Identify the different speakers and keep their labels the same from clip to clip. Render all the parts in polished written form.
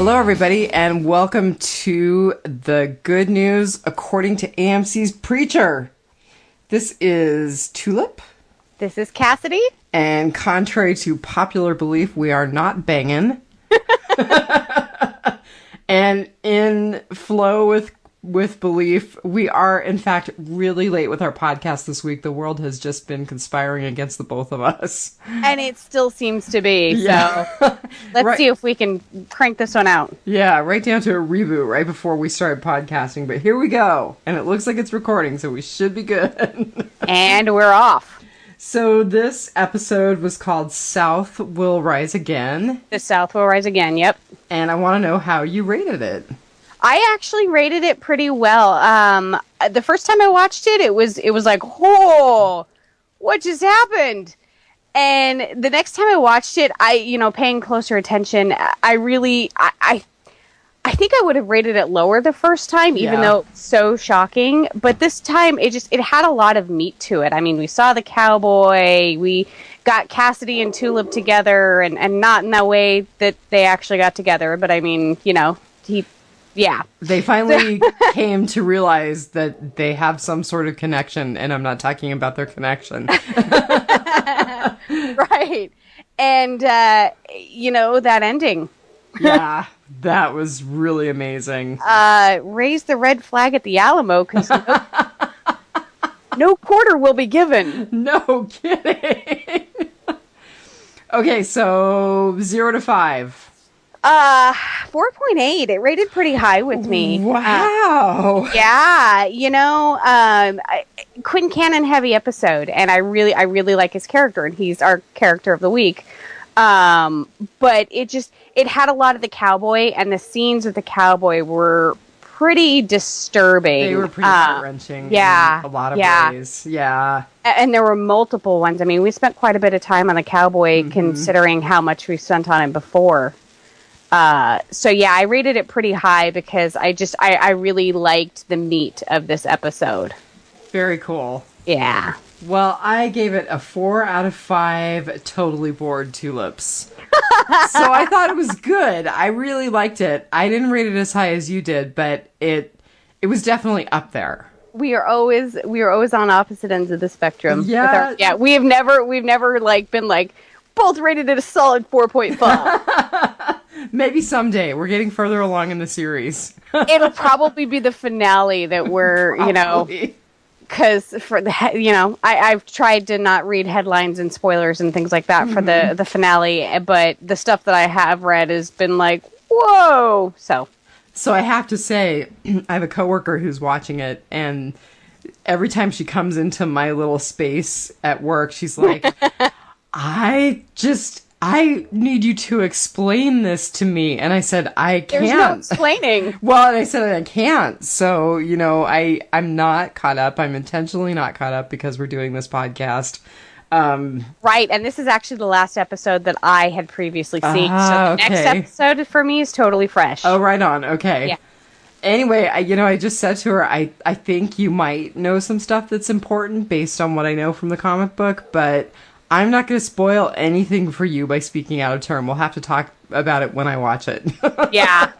Speaker 1: Hello, everybody, and welcome to the Good News According to AMC's Preacher. This is Tulip.
Speaker 2: This is Cassidy.
Speaker 1: And contrary to popular belief, we are not banging. And in flow with belief, we are, in fact, really late with our podcast this week. The world has just been conspiring against the both of us.
Speaker 2: And it still seems to be.
Speaker 1: Yeah.
Speaker 2: So let's
Speaker 1: Right.
Speaker 2: see if we can crank this one out.
Speaker 1: Yeah, right down to a reboot right before we started podcasting. But here we go. And it looks like it's recording, so we should be good.
Speaker 2: And we're off.
Speaker 1: So this episode was called South Will Rise Again.
Speaker 2: The South will rise again, yep.
Speaker 1: And I want to know how you rated it.
Speaker 2: I actually rated it pretty well. The first time I watched it, it was like, oh, what just happened? And the next time I watched it, paying closer attention, I think I would have rated it lower the first time, even though it's so shocking. But this time, it had a lot of meat to it. I mean, we saw the cowboy, we got Cassidy and Tulip together, and not in that way that they actually got together. But I mean, they
Speaker 1: finally came to realize that they have some sort of connection, and I'm not talking about their connection.
Speaker 2: Right. And, that ending.
Speaker 1: Yeah, that was really amazing.
Speaker 2: Raise the red flag at the Alamo, because no quarter will be given.
Speaker 1: No kidding. Okay, so 0 to 5.
Speaker 2: 4.8. It rated pretty high with me.
Speaker 1: Wow.
Speaker 2: Quentin Cannon heavy episode, and I really like his character, and he's our character of the week. But it had a lot of the cowboy, and the scenes with the cowboy were pretty disturbing.
Speaker 1: They were pretty heart-wrenching in a lot of ways. Yeah.
Speaker 2: And there were multiple ones. I mean, we spent quite a bit of time on the cowboy, considering how much we spent on him before. I rated it pretty high because I really liked the meat of this episode.
Speaker 1: Very cool.
Speaker 2: Yeah.
Speaker 1: Well, I gave it a 4 out of 5 totally bored tulips. So I thought it was good. I really liked it. I didn't rate it as high as you did, but it was definitely up there.
Speaker 2: We are always on opposite ends of the spectrum.
Speaker 1: Yeah.
Speaker 2: We've never been both rated at a solid 4.5.
Speaker 1: Maybe someday. We're getting further along in the series.
Speaker 2: It'll probably be the finale that we're, because for I've tried to not read headlines and spoilers and things like that for the finale, but the stuff that I have read has been like, whoa. So
Speaker 1: I have to say, I have a coworker who's watching it, and every time she comes into my little space at work, she's like, I need you to explain this to me. And I said, I can't.
Speaker 2: There's no explaining.
Speaker 1: Well, and I said, I can't. So, I'm not caught up. I'm intentionally not caught up because we're doing this podcast.
Speaker 2: Right. And this is actually the last episode that I had previously seen. So the next episode for me is totally fresh.
Speaker 1: Oh, right on. Okay.
Speaker 2: Yeah.
Speaker 1: Anyway, I just said to her, I think you might know some stuff that's important based on what I know from the comic book, but I'm not going to spoil anything for you by speaking out of turn. We'll have to talk about it when I watch it.
Speaker 2: Yeah.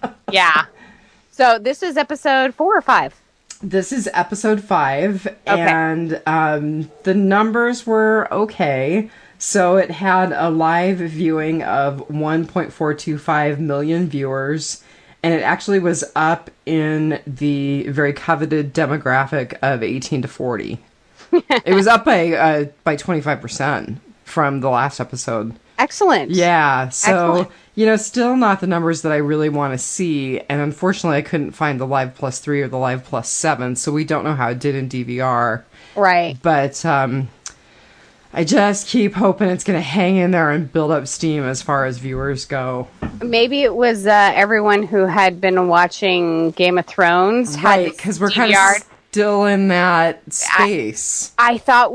Speaker 2: So this is episode 4 or 5?
Speaker 1: This is episode 5,
Speaker 2: okay.
Speaker 1: And the numbers were okay. So it had a live viewing of 1.425 million viewers, and it actually was up in the very coveted demographic of 18 to 40. It was up by 25% from the last episode.
Speaker 2: Excellent.
Speaker 1: Yeah. So,
Speaker 2: Excellent.
Speaker 1: Still not the numbers that I really want to see. And unfortunately, I couldn't find the Live Plus 3 or the Live Plus 7. So we don't know how it did in DVR.
Speaker 2: Right.
Speaker 1: But I just keep hoping it's going to hang in there and build up steam as far as viewers go.
Speaker 2: Maybe it was everyone who had been watching Game of Thrones.
Speaker 1: Right, because we're kind of still in that space.
Speaker 2: I thought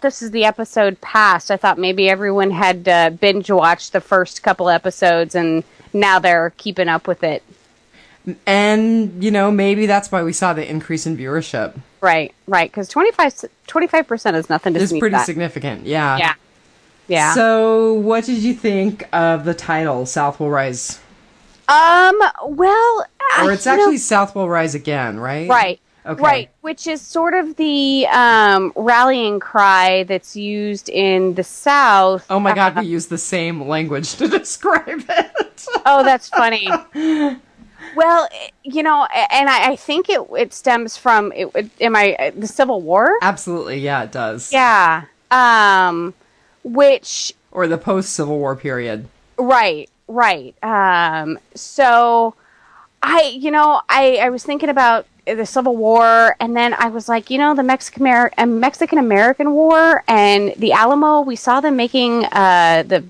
Speaker 2: this is the episode past. I thought maybe everyone had binge watched the first couple episodes and now they're keeping up with it.
Speaker 1: And, maybe that's why we saw the increase in viewership.
Speaker 2: Right. Because 25% is nothing to sneeze at.
Speaker 1: It's pretty significant, yeah.
Speaker 2: Yeah.
Speaker 1: So, what did you think of the title, South Will Rise?
Speaker 2: Well,
Speaker 1: Or it's actually South will rise again, right?
Speaker 2: right.
Speaker 1: Okay.
Speaker 2: Right, which is sort of the rallying cry that's used in the South.
Speaker 1: Oh my God, we use the same language to describe it.
Speaker 2: Oh, that's funny. Well, and I think it stems from the Civil War?
Speaker 1: Absolutely, yeah, it does.
Speaker 2: Yeah. Which
Speaker 1: Or the post-Civil War period.
Speaker 2: right. So I was thinking about the Civil War, and then I was like, the Mexican American War and the Alamo. We saw them making the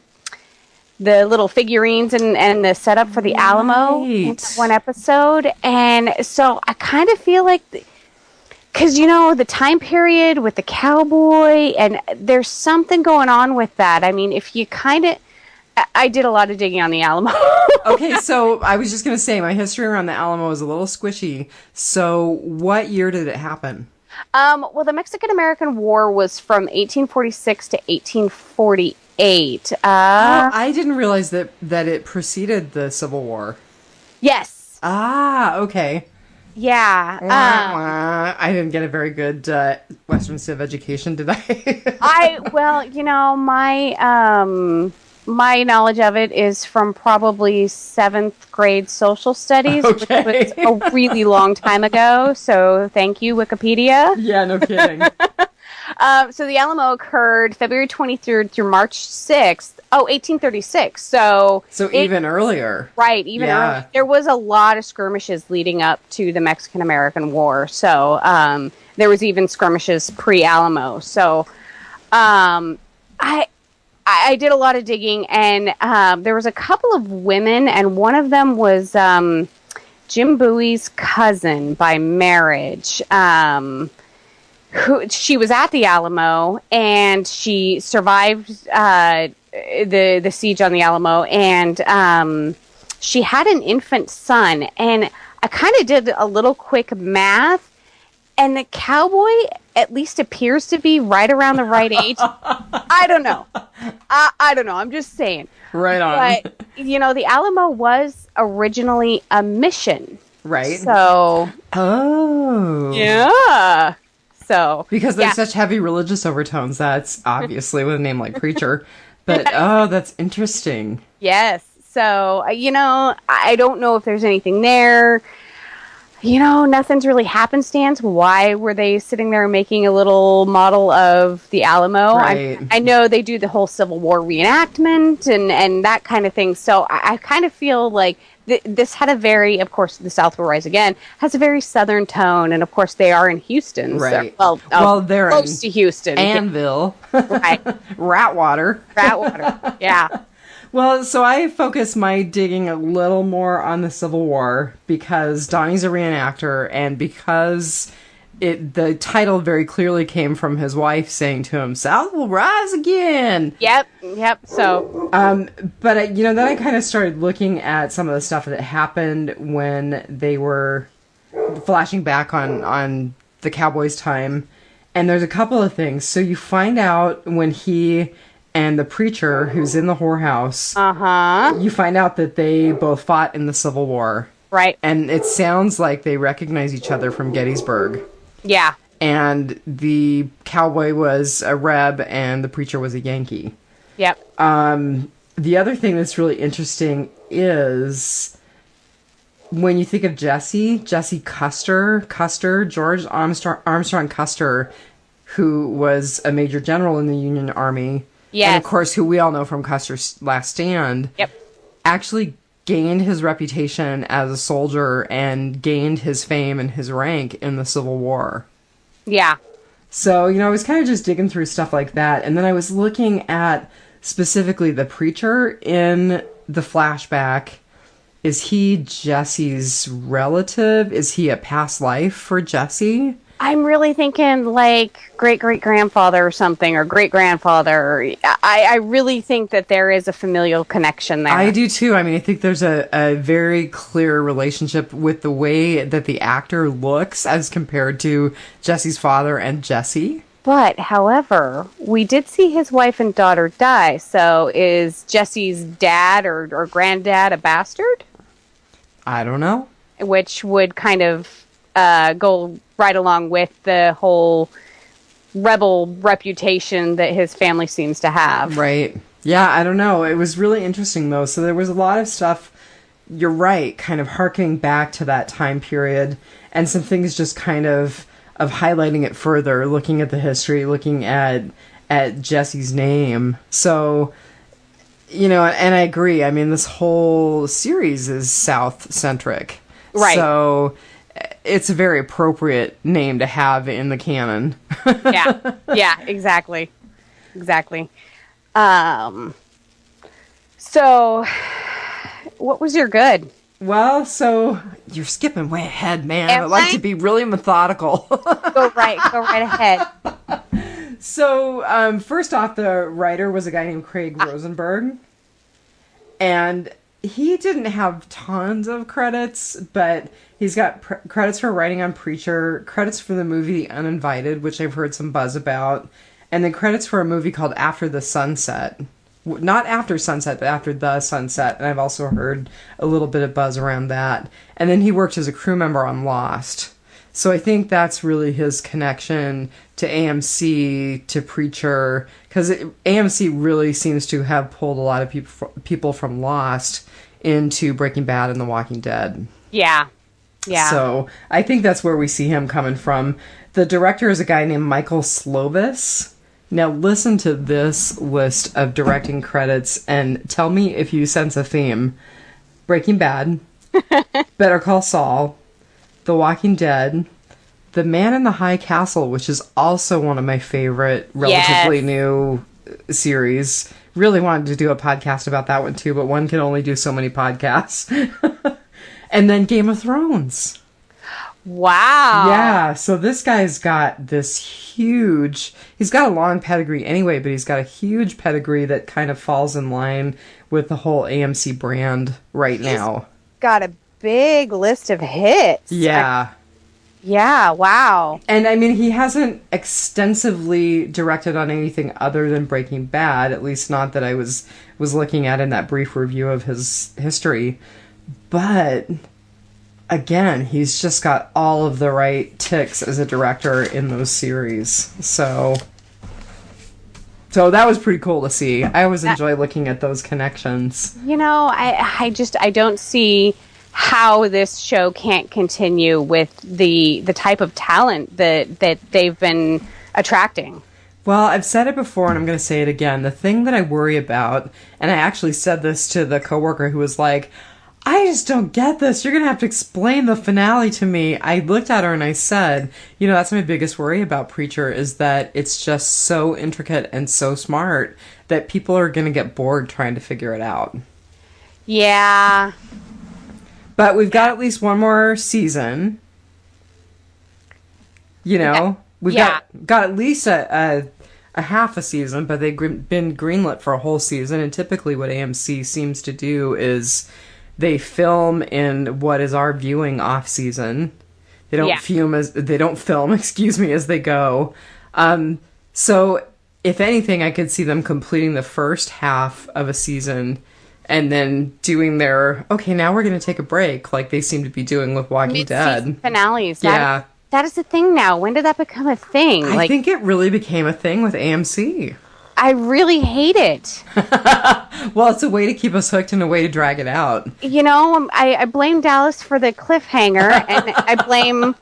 Speaker 2: little figurines and the setup for the Alamo in one episode, and so I kind of feel like. Because, the time period with the cowboy, and there's something going on with that. I mean, if you I did a lot of digging on the Alamo.
Speaker 1: Okay, so I was just going to say, my history around the Alamo is a little squishy. So what year did it happen?
Speaker 2: Well, the Mexican-American War was from 1846 to 1848.
Speaker 1: I didn't realize that it preceded the Civil War.
Speaker 2: Yes.
Speaker 1: Ah, okay.
Speaker 2: Yeah.
Speaker 1: I didn't get a very good Western Civ education, did I?
Speaker 2: My knowledge of it is from probably 7th grade social studies,
Speaker 1: okay.
Speaker 2: Which was a really long time ago. So thank you, Wikipedia.
Speaker 1: Yeah, no kidding.
Speaker 2: So the Alamo occurred February 23rd through March 6th. 1836. So
Speaker 1: even earlier.
Speaker 2: Right, even earlier. There was a lot of skirmishes leading up to the Mexican-American War. So there was even skirmishes pre-Alamo. So I did a lot of digging, and there was a couple of women, and one of them was Jim Bowie's cousin by marriage. Who she was at the Alamo, and she survived the siege on the Alamo, and she had an infant son. And I kind of did a little quick math, and the cowboy at least appears to be right around the right age. I don't know. I don't know. I'm just saying.
Speaker 1: Right on.
Speaker 2: But, the Alamo was originally a mission.
Speaker 1: Right.
Speaker 2: So.
Speaker 1: Oh.
Speaker 2: Yeah. So.
Speaker 1: Because there's such heavy religious overtones, that's obviously with a name like Preacher. But, that's interesting.
Speaker 2: Yes. So, I don't know if there's anything there. Nothing's really happenstance. Why were they sitting there making a little model of the Alamo?
Speaker 1: Right.
Speaker 2: I know they do the whole Civil War reenactment and that kind of thing. So I kind of feel like this had a very, of course, the South will rise again, has a very Southern tone. And, of course, they are in Houston.
Speaker 1: Right.
Speaker 2: So,
Speaker 1: well, they're
Speaker 2: close to Houston.
Speaker 1: Anvil.
Speaker 2: Right.
Speaker 1: Ratwater.
Speaker 2: Yeah.
Speaker 1: Well, so I focus my digging a little more on the Civil War because Donnie's a reenactor, and because the title very clearly came from his wife saying to him, "South will rise again."
Speaker 2: Yep. So,
Speaker 1: but then I kind of started looking at some of the stuff that happened when they were flashing back on the Cowboys' time, and there's a couple of things. So you find out when he and the preacher who's in the whorehouse, you find out that they both fought in the Civil War.
Speaker 2: Right.
Speaker 1: And it sounds like they recognize each other from Gettysburg.
Speaker 2: Yeah.
Speaker 1: And the cowboy was a Reb and the preacher was a Yankee.
Speaker 2: Yep.
Speaker 1: The other thing that's really interesting is when you think of Jesse Custer, George Armstrong Custer, who was a major general in the Union Army.
Speaker 2: Yes.
Speaker 1: And of course, who we all know from Custer's Last Stand, actually gained his reputation as a soldier and gained his fame and his rank in the Civil War.
Speaker 2: Yeah.
Speaker 1: So, I was kind of just digging through stuff like that. And then I was looking at specifically the preacher in the flashback. Is he Jesse's relative? Is he a past life for Jesse?
Speaker 2: I'm really thinking like great-great-grandfather or something, or great-grandfather. I really think that there is a familial connection there.
Speaker 1: I do too. I mean, I think there's a very clear relationship with the way that the actor looks as compared to Jesse's father and Jesse.
Speaker 2: But, however, we did see his wife and daughter die, so is Jesse's dad or granddad a bastard?
Speaker 1: I don't know.
Speaker 2: Which would kind of go right along with the whole rebel reputation that his family seems to have.
Speaker 1: Right. Yeah, I don't know. It was really interesting, though. So there was a lot of stuff, you're right, kind of harkening back to that time period, and some things just kind of highlighting it further, looking at the history, looking at Jesse's name. So, you know, and I agree. I mean, this whole series is South-centric.
Speaker 2: Right.
Speaker 1: So it's a very appropriate name to have in the canon.
Speaker 2: Yeah, exactly. So, what was your good?
Speaker 1: Well, so you're skipping way ahead, man. I
Speaker 2: Am
Speaker 1: like
Speaker 2: I?
Speaker 1: to be really methodical.
Speaker 2: Go right ahead.
Speaker 1: So, first off, the writer was a guy named Craig Rosenberg. And he didn't have tons of credits, but he's got credits for writing on Preacher, credits for the movie Uninvited, which I've heard some buzz about, and then credits for a movie called After the Sunset. Not After Sunset, but After the Sunset, and I've also heard a little bit of buzz around that. And then he worked as a crew member on Lost. So I think that's really his connection to AMC, to Preacher, because AMC really seems to have pulled a lot of people from Lost into Breaking Bad and The Walking Dead.
Speaker 2: Yeah.
Speaker 1: So I think that's where we see him coming from. The director is a guy named Michael Slovis. Now listen to this list of directing credits and tell me if you sense a theme. Breaking Bad, Better Call Saul, The Walking Dead, The Man in the High Castle, which is also one of my favorite relatively new series. Really wanted to do a podcast about that one too, but one can only do so many podcasts. And then Game of Thrones.
Speaker 2: Wow.
Speaker 1: Yeah, so this guy's got this huge... He's got a long pedigree anyway, but he's got a huge pedigree that kind of falls in line with the whole AMC brand right now.
Speaker 2: Got a big list of hits.
Speaker 1: Yeah.
Speaker 2: Yeah, wow.
Speaker 1: And I mean, he hasn't extensively directed on anything other than Breaking Bad, at least not that I was looking at in that brief review of his history. But again, he's just got all of the right ticks as a director in those series. So that was pretty cool to see. I always enjoy looking at those connections.
Speaker 2: You know, I don't see how this show can't continue with the type of talent that they've been attracting.
Speaker 1: Well, I've said it before and I'm going to say it again. The thing that I worry about, and I actually said this to the coworker who was like, I just don't get this. You're going to have to explain the finale to me. I looked at her and I said, you know, that's my biggest worry about Preacher is that it's just so intricate and so smart that people are going to get bored trying to figure it out.
Speaker 2: Yeah.
Speaker 1: But we've got at least one more season. You know, we've got at least a half a season, but they've been greenlit for a whole season. And typically what AMC seems to do is they film in what is our viewing off season. They don't film, as they go. So if anything, I could see them completing the first half of a season and then doing their, okay, now we're going to take a break, like they seem to be doing with Walking Dead.
Speaker 2: Finales. That is the thing now. When did that become a thing?
Speaker 1: I think it really became a thing with AMC.
Speaker 2: I really hate it.
Speaker 1: Well, it's a way to keep us hooked and a way to drag it out.
Speaker 2: You know, I blame Dallas for the cliffhanger, and I blame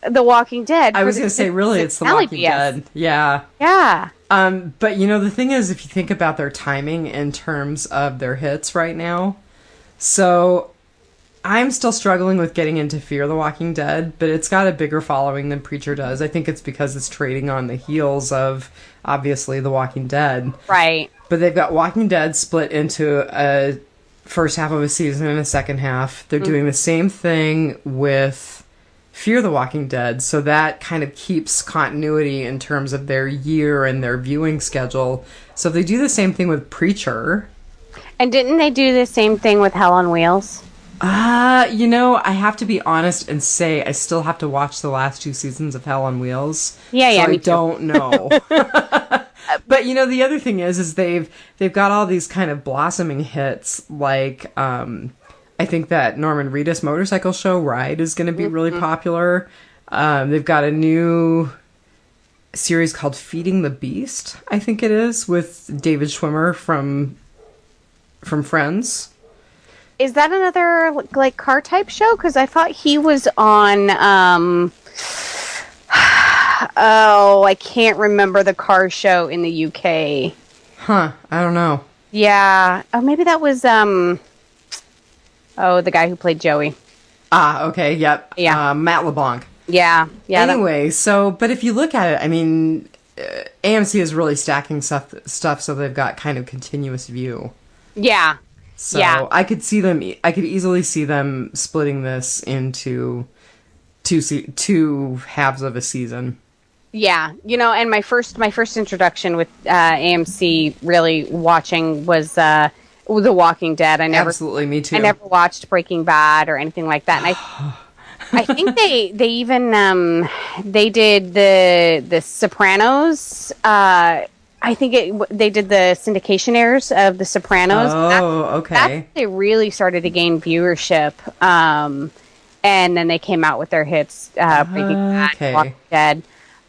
Speaker 2: The Walking Dead.
Speaker 1: I was going to say, really, it's The Walking Dead. Yeah.
Speaker 2: Yeah.
Speaker 1: But, you know, the thing is, if you think about their timing in terms of their hits right now, so I'm still struggling with getting into Fear the Walking Dead, but it's got a bigger following than Preacher does. I think it's because it's trading on the heels of, obviously, The Walking Dead.
Speaker 2: Right.
Speaker 1: But they've got Walking Dead split into a first half of a season and a second half. They're doing the same thing with Fear the Walking Dead, so that kind of keeps continuity in terms of their year and their viewing schedule. So if they do the same thing with Preacher...
Speaker 2: And didn't they do the same thing with Hell on Wheels?
Speaker 1: You know, I have to be honest and say I still have to watch the last 2 seasons of Hell on Wheels.
Speaker 2: Yeah,
Speaker 1: me too. I don't know. But you know, the other thing is they've got all these kind of blossoming hits like I think that Norman Reedus motorcycle show Ride is going to be really popular. They've got a new series called Feeding the Beast, I think it is, with David Schwimmer from Friends.
Speaker 2: Is that another like car type show? Because I thought he was on. Oh, I can't remember the car show in the UK.
Speaker 1: Huh? I don't know.
Speaker 2: Yeah. Oh, maybe that was Oh, the guy who played Joey.
Speaker 1: Ah, okay. Yep.
Speaker 2: Yeah.
Speaker 1: Matt LeBlanc.
Speaker 2: Yeah. Yeah.
Speaker 1: Anyway, but if you look at it, I mean, AMC is really stacking stuff so they've got kind of continuous view.
Speaker 2: Yeah.
Speaker 1: So
Speaker 2: yeah.
Speaker 1: I could easily see them splitting this into two halves of a season.
Speaker 2: Yeah, and my first introduction with AMC really watching was The Walking Dead.
Speaker 1: Absolutely, me too.
Speaker 2: I never watched Breaking Bad or anything like that, and I think they even they did the Sopranos. I think they did the syndication airs of the Sopranos.
Speaker 1: Oh, okay.
Speaker 2: That's they really started to gain viewership. And then they came out with their hits, Breaking Bad, Walking Dead.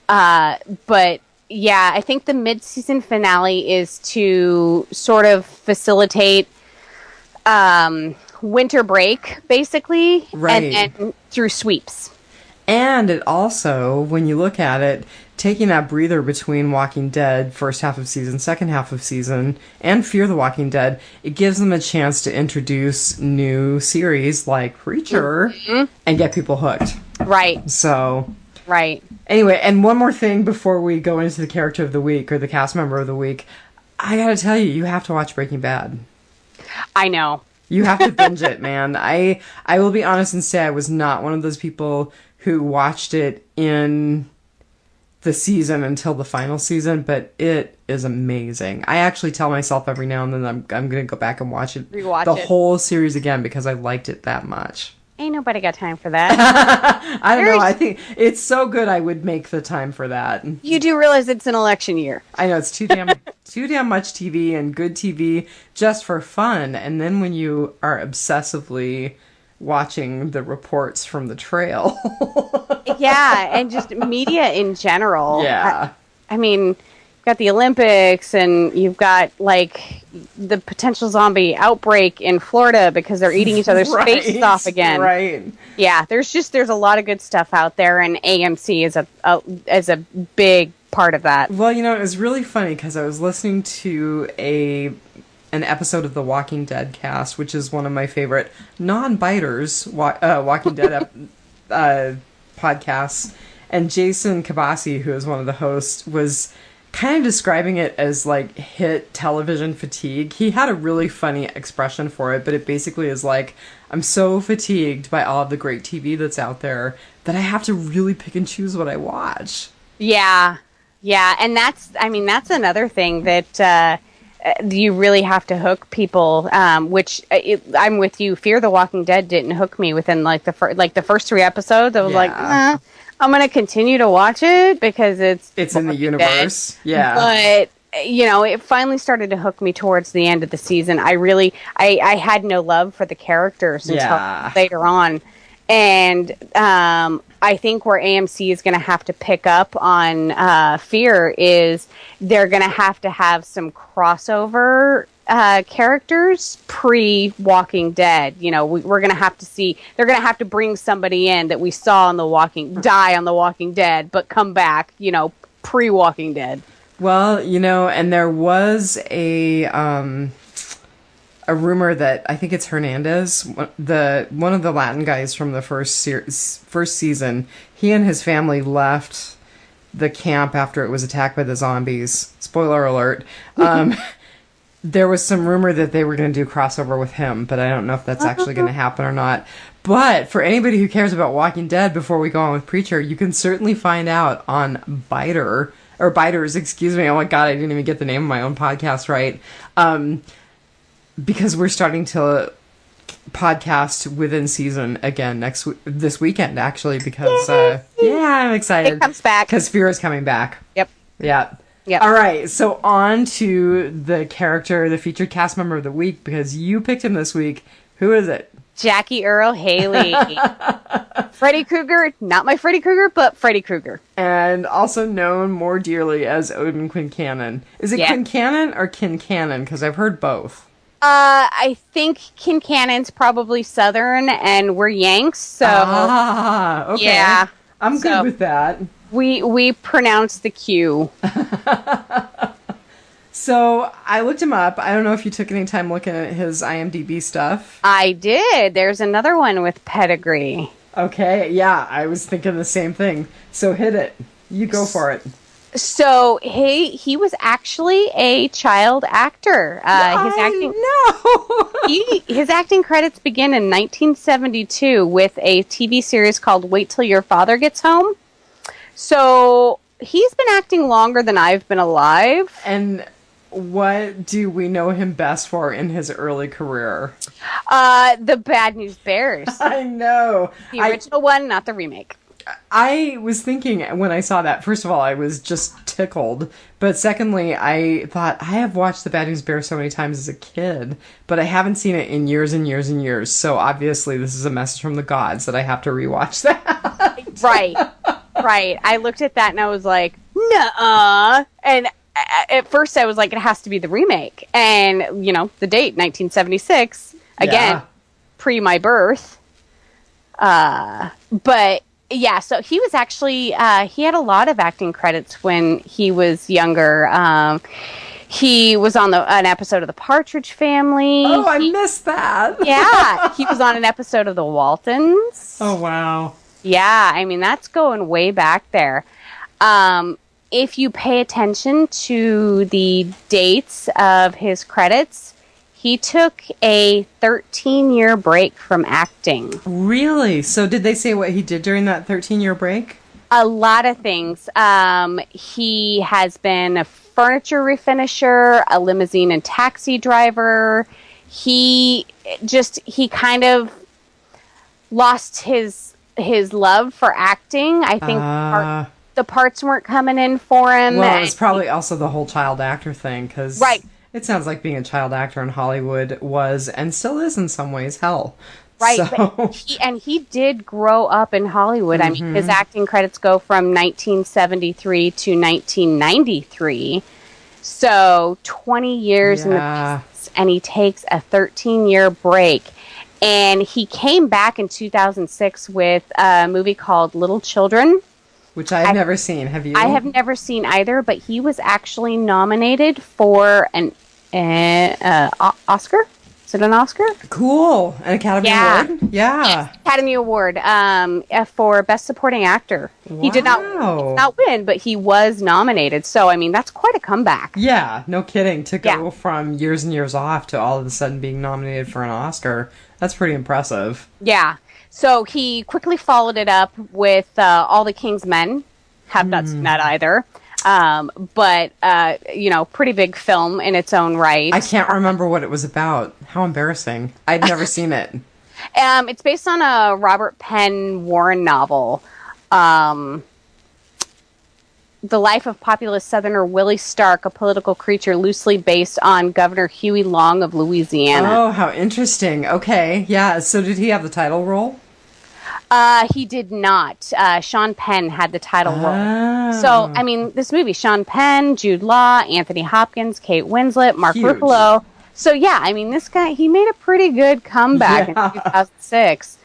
Speaker 2: But yeah, I think the mid-season finale is to sort of facilitate winter break, basically,
Speaker 1: right?
Speaker 2: And through sweeps.
Speaker 1: And it also, when you look at it, taking that breather between Walking Dead first half of season, second half of season, and Fear the Walking Dead, it gives them a chance to introduce new series like Preacher and get people hooked.
Speaker 2: Right.
Speaker 1: So.
Speaker 2: Right.
Speaker 1: Anyway, and one more thing before we go into the character of the week or the cast member of the week, I gotta tell you, you have to watch Breaking Bad.
Speaker 2: I know.
Speaker 1: You have to binge it, man. I will be honest and say I was not one of those people who watched it in the season until the final season, but it is amazing. I actually tell myself every now and then I'm going to go back and watch it, whole series again because I liked it that much.
Speaker 2: Ain't nobody got time for that.
Speaker 1: I don't know. I think it's so good I would make the time for that.
Speaker 2: You do realize it's an election year.
Speaker 1: I know, it's too damn much TV and good TV just for fun. And then when you are obsessively watching the reports from the trail.
Speaker 2: Yeah, and just media in general.
Speaker 1: Yeah.
Speaker 2: I mean, you've got the Olympics and you've got like the potential zombie outbreak in Florida because they're eating each other's faces off again.
Speaker 1: Right.
Speaker 2: Yeah, there's a lot of good stuff out there, and AMC is a big part of that.
Speaker 1: Well, it was really funny because I was listening to an episode of the Walking Dead cast, which is one of my favorite non-biters Walking Dead podcasts, and Jason Kabasi, who is one of the hosts, was kind of describing it as like hit television fatigue. He had a really funny expression for it, but it basically is like, I'm so fatigued by all of the great TV that's out there that I have to really pick and choose what I watch.
Speaker 2: Yeah, and that's another thing that you really have to hook people. Which I'm with you. Fear the Walking Dead didn't hook me within like the first 3 episodes. I was like, I'm going to continue to watch it because it's
Speaker 1: in the universe. Dead. Yeah.
Speaker 2: But, it finally started to hook me towards the end of the season. I had no love for the characters until later on. And I think where AMC is going to have to pick up on Fear is they're going to have some crossover characters pre-Walking Dead. We're going to have to see, they're going to have to bring somebody in that we saw die on the Walking Dead, but come back, pre-Walking Dead.
Speaker 1: Well, and there was a rumor that I think it's Hernandez, one of the Latin guys from the first season. He and his family left the camp after it was attacked by the zombies. Spoiler alert. There was some rumor that they were going to do crossover with him, but I don't know if that's actually going to happen or not. But for anybody who cares about Walking Dead, before we go on with Preacher, you can certainly find out on Biters, excuse me. Oh my God, I didn't even get the name of my own podcast right. Because we're starting to podcast within season again this weekend, actually, because I'm excited.
Speaker 2: It comes back.
Speaker 1: Because Fear is coming back.
Speaker 2: Yep.
Speaker 1: Yeah.
Speaker 2: Yep.
Speaker 1: All right, so on to the featured cast member of the week, because you picked him this week. Who is it?
Speaker 2: Jackie Earle Haley. Freddy Krueger, not my Freddy Krueger, but Freddy Krueger.
Speaker 1: And also known more dearly as Odin Quincannon. Is it Quincannon or Kincannon? Because I've heard both.
Speaker 2: I think Kincannon's probably Southern, and we're Yanks, so...
Speaker 1: okay. Yeah. I'm good with that.
Speaker 2: We pronounce the Q.
Speaker 1: So, I looked him up. I don't know if you took any time looking at his IMDb stuff.
Speaker 2: I did. There's another one with pedigree.
Speaker 1: Okay, yeah, I was thinking the same thing. So, hit it. You go for it.
Speaker 2: So he was actually a child actor. His acting credits begin in 1972 with a TV series called Wait Till Your Father Gets Home. So he's been acting longer than I've been alive.
Speaker 1: And what do we know him best for in his early career?
Speaker 2: The Bad News Bears.
Speaker 1: I know.
Speaker 2: The original one, not the remake.
Speaker 1: I was thinking when I saw that, first of all, I was just tickled. But secondly, I thought, I have watched The Bad News Bear so many times as a kid, but I haven't seen it in years and years and years. So obviously this is a message from the gods that I have to rewatch that.
Speaker 2: Right. I looked at that and I was like, nuh-uh. And at first I was like, it has to be the remake. And, the date, 1976, again, pre my birth. But... yeah, so he was actually, he had a lot of acting credits when he was younger. He was on an episode of The Partridge Family.
Speaker 1: Oh, I missed that.
Speaker 2: Yeah, he was on an episode of The Waltons.
Speaker 1: Oh, wow.
Speaker 2: Yeah, I mean, that's going way back there. If you pay attention to the dates of his credits, he took a 13-year break from acting.
Speaker 1: Really? So did they say what he did during that 13-year break?
Speaker 2: A lot of things. He has been a furniture refinisher, a limousine and taxi driver. He kind of lost his love for acting. I think the parts weren't coming in for him.
Speaker 1: Well, it's probably also the whole child actor thing, because...
Speaker 2: Right.
Speaker 1: It sounds like being a child actor in Hollywood was, and still is in some ways, hell.
Speaker 2: Right,
Speaker 1: So.
Speaker 2: but he did grow up in Hollywood. I mean, his acting credits go from 1973 to 1993. So 20 years in the business, and he takes a 13-year break. And he came back in 2006 with a movie called Little Children.
Speaker 1: Which I've never seen. Have you?
Speaker 2: I have never seen either, but he was actually nominated for an Oscar. Is it an Oscar?
Speaker 1: Cool. An Academy Award? Yeah.
Speaker 2: Yes, Academy Award for Best Supporting Actor.
Speaker 1: Wow.
Speaker 2: He did not win, but he was nominated. So, I mean, that's quite a comeback.
Speaker 1: Yeah, no kidding. To go from years and years off to all of a sudden being nominated for an Oscar, that's pretty impressive.
Speaker 2: Yeah. So he quickly followed it up with All the King's Men. Have not seen that either. But pretty big film in its own right.
Speaker 1: I can't remember what it was about. How embarrassing. I'd never seen it.
Speaker 2: It's based on a Robert Penn Warren novel. The Life of Populist Southerner Willie Stark, a political creature loosely based on Governor Huey Long of Louisiana.
Speaker 1: Oh, how interesting. Okay, yeah. So did he have the title role?
Speaker 2: He did not. Sean Penn had the title role.
Speaker 1: Oh.
Speaker 2: So, I mean, this movie, Sean Penn, Jude Law, Anthony Hopkins, Kate Winslet, Mark Ruffalo. So, yeah, I mean, this guy, he made a pretty good comeback in 2006.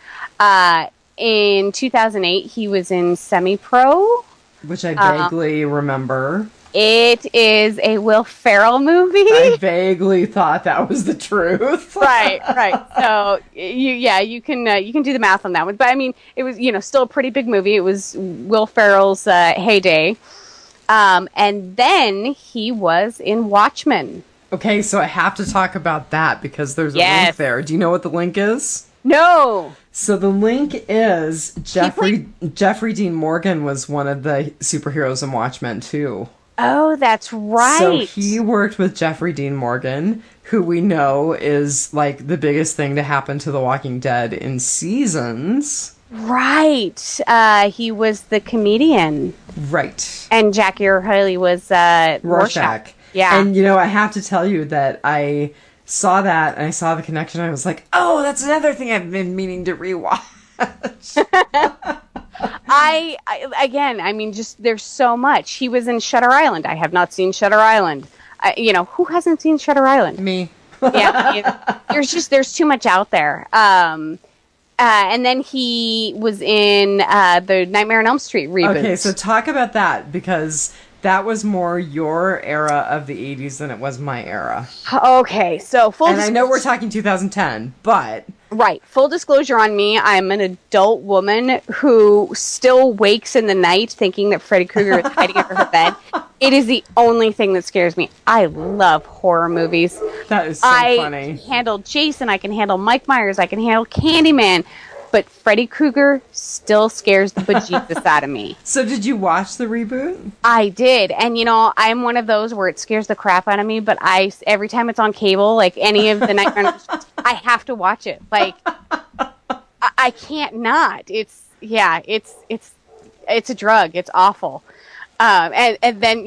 Speaker 2: In 2008, he was in Semi-Pro.
Speaker 1: Which I vaguely remember.
Speaker 2: It is a Will Ferrell movie.
Speaker 1: I vaguely thought that was the truth.
Speaker 2: Right. So you can do the math on that one. But I mean, it was still a pretty big movie. It was Will Ferrell's heyday, and then he was in Watchmen.
Speaker 1: Okay, so I have to talk about that because there's a link there. Do you know what the link is?
Speaker 2: No.
Speaker 1: So the link is Jeffrey Dean Morgan was one of the superheroes in Watchmen too.
Speaker 2: Oh, that's right.
Speaker 1: So he worked with Jeffrey Dean Morgan, who we know is like the biggest thing to happen to The Walking Dead in seasons.
Speaker 2: Right. He was the comedian.
Speaker 1: Right.
Speaker 2: And Jackie Earle Haley was Rorschach.
Speaker 1: Yeah. And I have to tell you that I saw that and I saw the connection. I was like, oh, that's another thing I've been meaning to rewatch.
Speaker 2: Again, I mean, just there's so much. He was in Shutter Island. I have not seen Shutter Island. Who hasn't seen Shutter Island?
Speaker 1: Me.
Speaker 2: Yeah, there's too much out there. And then he was in the Nightmare on Elm Street reboot.
Speaker 1: Okay, so talk about that, because that was more your era of the 80s than it was my era.
Speaker 2: Okay, so
Speaker 1: and I know we're talking 2010, but...
Speaker 2: Right. Full disclosure on me, I'm an adult woman who still wakes in the night thinking that Freddy Krueger is hiding under her bed. It is the only thing that scares me. I love horror movies.
Speaker 1: That is so funny.
Speaker 2: I can handle Jason, I can handle Mike Myers, I can handle Candyman, but Freddy Krueger still scares the bejesus out of me.
Speaker 1: So did you watch the reboot?
Speaker 2: I did. And, I'm one of those where it scares the crap out of me, but every time it's on cable, like any of the Nightmare, I have to watch it. Like, I can't not. It's a drug. It's awful. And then,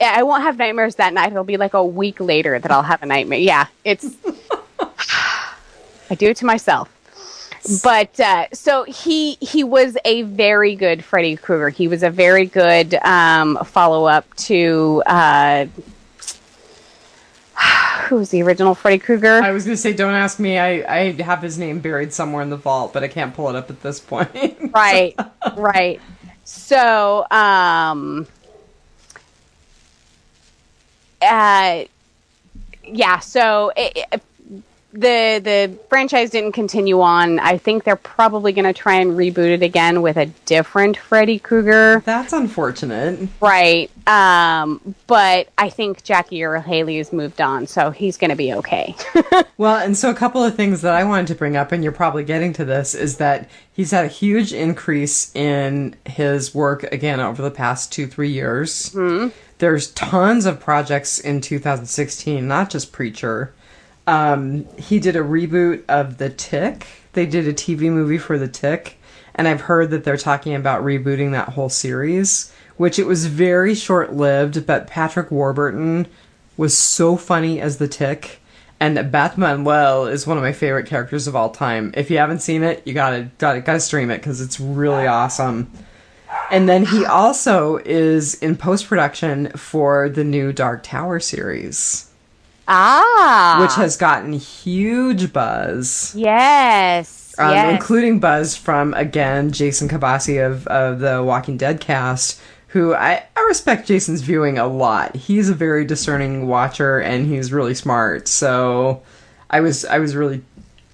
Speaker 2: I won't have nightmares that night. It'll be like a week later that I'll have a nightmare. Yeah, I do it to myself. But so he was a very good Freddy Krueger. He was a very good follow-up to who was the original Freddy Krueger?
Speaker 1: I was going to say, don't ask me. I have his name buried somewhere in the vault, but I can't pull it up at this point.
Speaker 2: Right. So, yeah. So the franchise didn't continue on. I think they're probably going to try and reboot it again with a different Freddy Krueger.
Speaker 1: That's unfortunate.
Speaker 2: Right. But I think Jackie Earle Haley has moved on, so he's going to be okay.
Speaker 1: Well, and so a couple of things that I wanted to bring up, and you're probably getting to this, is that he's had a huge increase in his work again over the past 2-3 years. Mm-hmm. There's tons of projects in 2016, not just Preacher. He did a reboot of The Tick. They did a TV movie for The Tick, and I've heard that they're talking about rebooting that whole series, which it was very short-lived, but Patrick Warburton was so funny as The Tick, and Beth Manuel is one of my favorite characters of all time. If you haven't seen it, you gotta stream it, because it's really awesome. And then he also is in post-production for the new Dark Tower series. Which has gotten huge buzz.
Speaker 2: Yes.
Speaker 1: Including buzz from, again, Jason Kabasi of the Walking Dead cast, who I respect Jason's viewing a lot. He's a very discerning watcher, and he's really smart. So I was really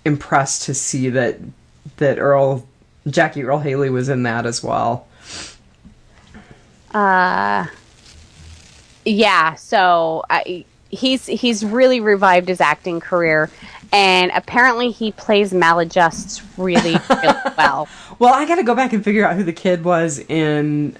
Speaker 1: impressed to see that Jackie Earle Haley was in that as well.
Speaker 2: Yeah, so he's really revived his acting career, and apparently he plays maladjusts really well.
Speaker 1: Well, I gotta go back and figure out who the kid was in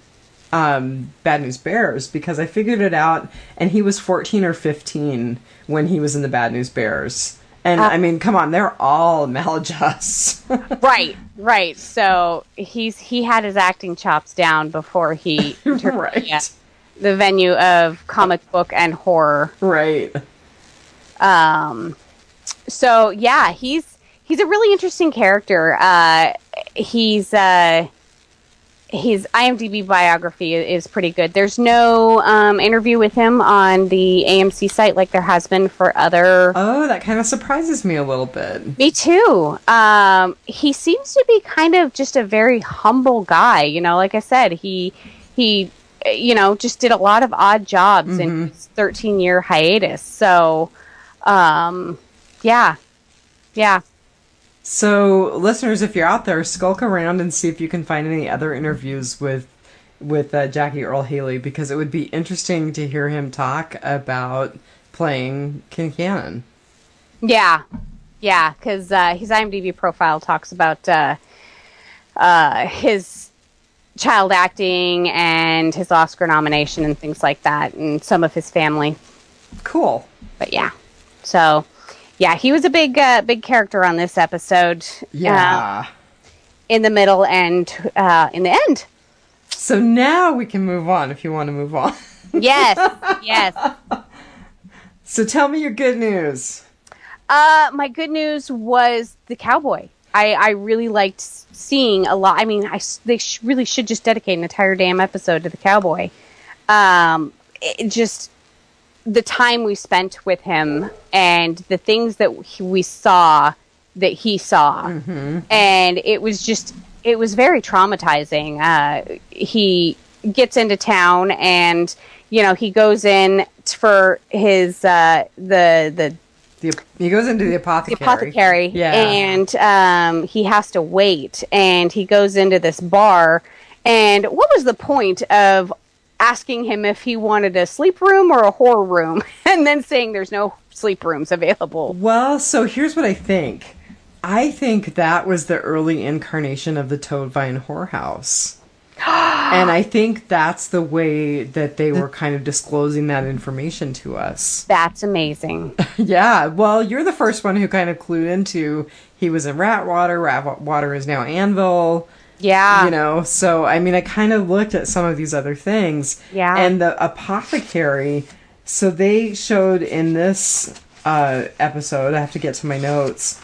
Speaker 1: Bad News Bears, because I figured it out, and he was 14 or 15 when he was in the Bad News Bears. And I mean, come on, they're all maladjusts. Right.
Speaker 2: So he had his acting chops down before he
Speaker 1: right.
Speaker 2: The venue of comic book and horror.
Speaker 1: Right.
Speaker 2: So yeah, he's a really interesting character. His IMDb biography is pretty good. There's no interview with him on the AMC site like there has been for other...
Speaker 1: Oh, that kind of surprises me a little bit.
Speaker 2: Me too. He seems to be kind of just a very humble guy. Like I said, he just did a lot of odd jobs in his 13-year hiatus. So, yeah.
Speaker 1: So, listeners, if you're out there, skulk around and see if you can find any other interviews with Jackie Earle Haley, because it would be interesting to hear him talk about playing Kincannon.
Speaker 2: Yeah, because his IMDb profile talks about his child acting and his Oscar nomination and things like that, and some of his family.
Speaker 1: Cool.
Speaker 2: But yeah, so... Yeah, he was a big character on this episode.
Speaker 1: Yeah.
Speaker 2: In the middle and in the end.
Speaker 1: So now we can move on if you want to move on.
Speaker 2: Yes.
Speaker 1: So tell me your good news.
Speaker 2: My good news was the cowboy. I really liked seeing a lot. I mean, they really should just dedicate an entire damn episode to the cowboy. Just the time we spent with him and the things that we saw that he saw. Mm-hmm. And it was very traumatizing. He gets into town and, he goes in for his,
Speaker 1: he goes into the apothecary.
Speaker 2: The apothecary. Yeah. And he has to wait. And he goes into this bar. And what was the point of asking him if he wanted a sleep room or a horror room and then saying there's no sleep rooms available?
Speaker 1: Well, so here's what I think. I think that was the early incarnation of the Toadvine whorehouse. And I think that's the way that they were kind of disclosing that information to us.
Speaker 2: That's amazing.
Speaker 1: Yeah, well, you're the first one who kind of clued into he was in Ratwater. Ratwater is now Anvil.
Speaker 2: Yeah.
Speaker 1: So, I mean, I kind of looked at some of these other things.
Speaker 2: Yeah.
Speaker 1: And the apothecary, so they showed in this episode, I have to get to my notes,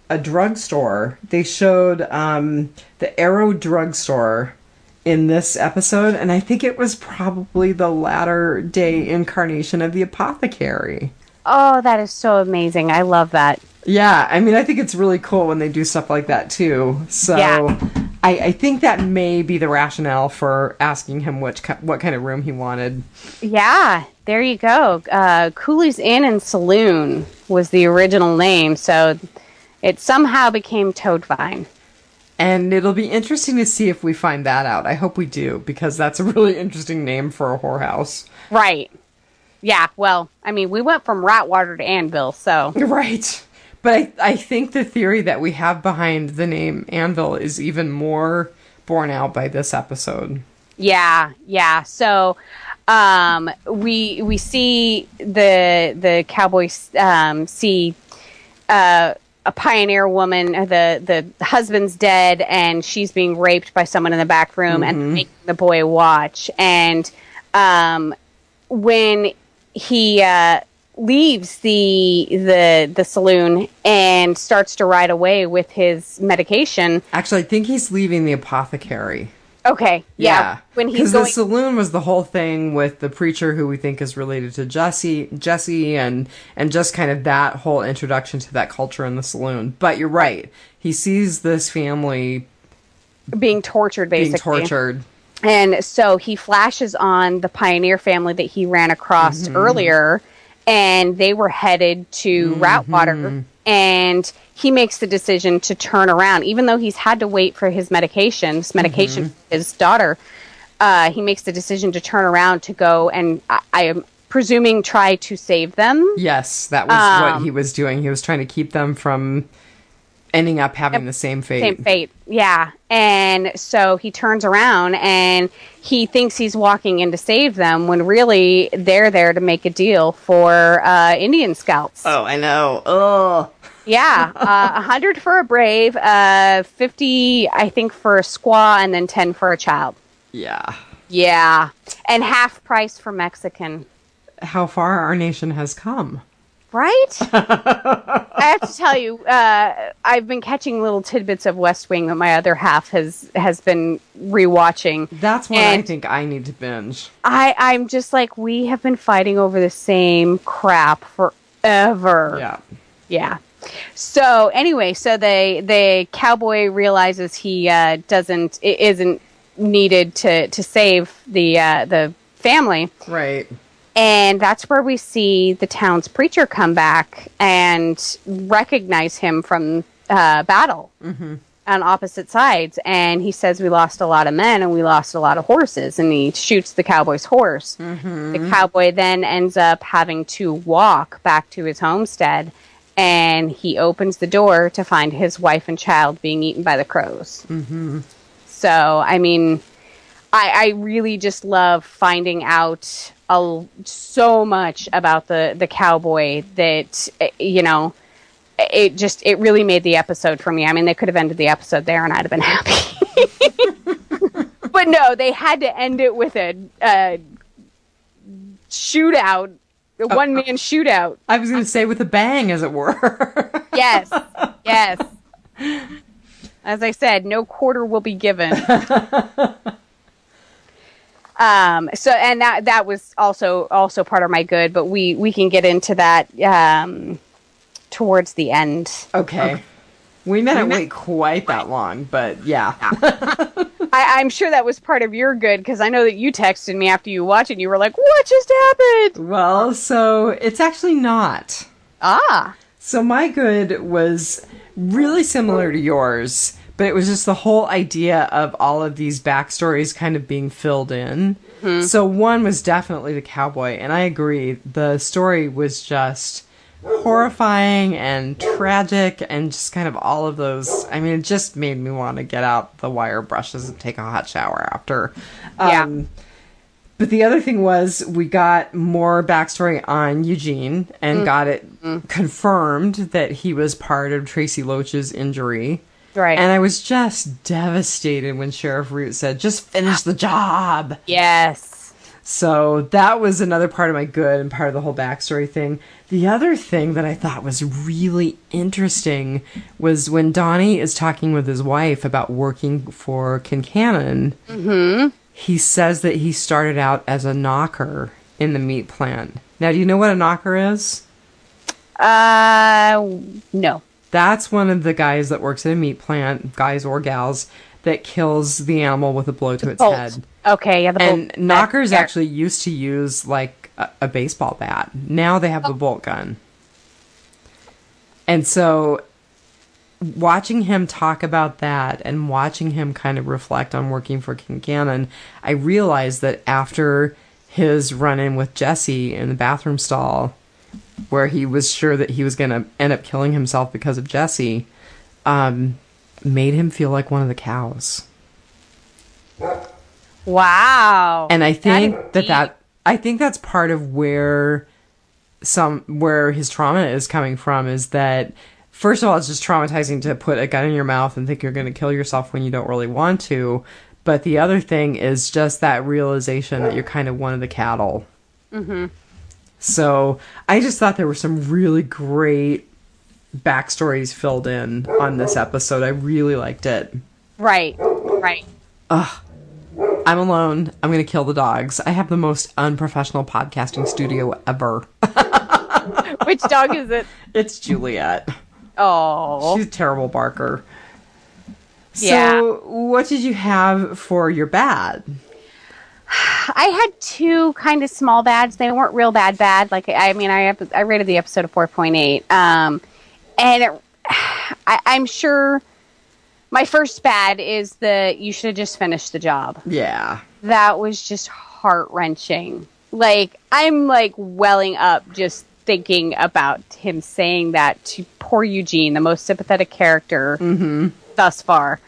Speaker 1: a drugstore. They showed the Arrow drugstore in this episode, and I think it was probably the latter day incarnation of the apothecary.
Speaker 2: Oh, that is so amazing. I love that.
Speaker 1: Yeah, I mean, I think it's really cool when they do stuff like that, too. So, yeah. I think that may be the rationale for asking him what kind of room he wanted.
Speaker 2: Yeah, there you go. Cooley's Inn and Saloon was the original name, so it somehow became Toadvine.
Speaker 1: And it'll be interesting to see if we find that out. I hope we do, because that's a really interesting name for a whorehouse.
Speaker 2: Right. Yeah, well, I mean, we went from Ratwater to Anvil, so...
Speaker 1: Right. But I think the theory that we have behind the name Anvil is even more borne out by this episode.
Speaker 2: Yeah. So, we see the cowboys see a pioneer woman. The husband's dead, and she's being raped by someone in the back room, and making the boy watch. And when he leaves the saloon and starts to ride away with his medication.
Speaker 1: Actually, I think he's leaving the apothecary.
Speaker 2: Okay, yeah.
Speaker 1: When he's going... the saloon was the whole thing with the preacher who we think is related to Jesse, and just kind of that whole introduction to that culture in the saloon. But you're right. He sees this family
Speaker 2: being tortured, basically. And so he flashes on the pioneer family that he ran across earlier, and they were headed to Ratwater, and he makes the decision to turn around. Even though he's had to wait for his medication for his daughter, he makes the decision to turn around to go and, I am presuming, try to save them.
Speaker 1: Yes, that was what he was doing. He was trying to keep them from ending up having the same fate.
Speaker 2: Same fate, yeah. And so he turns around and he thinks he's walking in to save them when really they're there to make a deal for Indian scalps.
Speaker 1: Oh, I know. Ugh.
Speaker 2: Yeah, 100 for a brave, 50, I think, for a squaw, and then 10 for a child.
Speaker 1: Yeah.
Speaker 2: Yeah, and half price for Mexican.
Speaker 1: How far our nation has come.
Speaker 2: Right? I have to tell you, I've been catching little tidbits of West Wing that my other half has been rewatching.
Speaker 1: That's what I think I need to binge.
Speaker 2: I'm just like, we have been fighting over the same crap forever.
Speaker 1: Yeah.
Speaker 2: Yeah. So anyway, the cowboy realizes he isn't needed to save the family.
Speaker 1: Right.
Speaker 2: And that's where we see the town's preacher come back and recognize him from battle on opposite sides. And he says, we lost a lot of men and we lost a lot of horses. And he shoots the cowboy's horse. The cowboy then ends up having to walk back to his homestead. And he opens the door to find his wife and child being eaten by the crows. So, I mean, I really just love finding out so much about the cowboy that, it really made the episode for me. I mean, they could have ended the episode there and I'd have been happy. But no, they had to end it with a shootout a one-man shootout.
Speaker 1: I was going to say with a bang, as it were.
Speaker 2: Yes. Yes. As I said, no quarter will be given. So, and that was also part of my good, but we can get into that towards the end.
Speaker 1: Okay. We didn't wait quite that long, but yeah.
Speaker 2: I'm sure that was part of your good, because I know that you texted me after you watched it and you were like, what just happened?
Speaker 1: Well, so it's actually not. So my good was really similar to yours, but it was just the whole idea of all of these backstories kind of being filled in. Mm-hmm. So one was definitely the cowboy, and I agree. The story was just horrifying and tragic and just kind of all of those. I mean, it just made me want to get out the wire brushes and take a hot shower after. But the other thing was we got more backstory on Eugene and got it confirmed that he was part of Tracy Loach's injury.
Speaker 2: Right.
Speaker 1: And I was just devastated when Sheriff Root said, just finish the job.
Speaker 2: Yes.
Speaker 1: So that was another part of my good and part of the whole backstory thing. The other thing that I thought was really interesting was when Donnie is talking with his wife about working for Kincannon. Mm-hmm. He says that he started out as a knocker in the meat plant. Now, do you know what a knocker is?
Speaker 2: No.
Speaker 1: That's one of the guys that works at a meat plant, guys or gals, that kills the animal with a blow to its head.
Speaker 2: Okay, yeah.
Speaker 1: And knockers actually used to use like a baseball bat. Now they have the bolt gun. And so watching him talk about that and watching him kind of reflect on working for Kincannon, I realized that after his run-in with Jesse in the bathroom stall, where he was sure that he was going to end up killing himself because of Jesse, made him feel like one of the cows.
Speaker 2: Wow.
Speaker 1: And I think I think that's part of where his trauma is coming from, is that first of all, it's just traumatizing to put a gun in your mouth and think you're going to kill yourself when you don't really want to. But the other thing is just that realization that you're kind of one of the cattle. Mm-hmm. So I just thought there were some really great backstories filled in on this episode. I really liked it.
Speaker 2: Right.
Speaker 1: Ugh. I'm alone. I'm going to kill the dogs. I have the most unprofessional podcasting studio ever.
Speaker 2: Which dog is it?
Speaker 1: It's Juliet.
Speaker 2: Oh.
Speaker 1: She's a terrible barker.
Speaker 2: Yeah.
Speaker 1: So, what did you have for your bad?
Speaker 2: I had two kind of small bads. They weren't real bad. Like, I mean, I rated the episode a 4.8. And I'm sure my first bad is that you should have just finished the job.
Speaker 1: Yeah.
Speaker 2: That was just heart-wrenching. Like, I'm like welling up just thinking about him saying that to poor Eugene, the most sympathetic character thus far.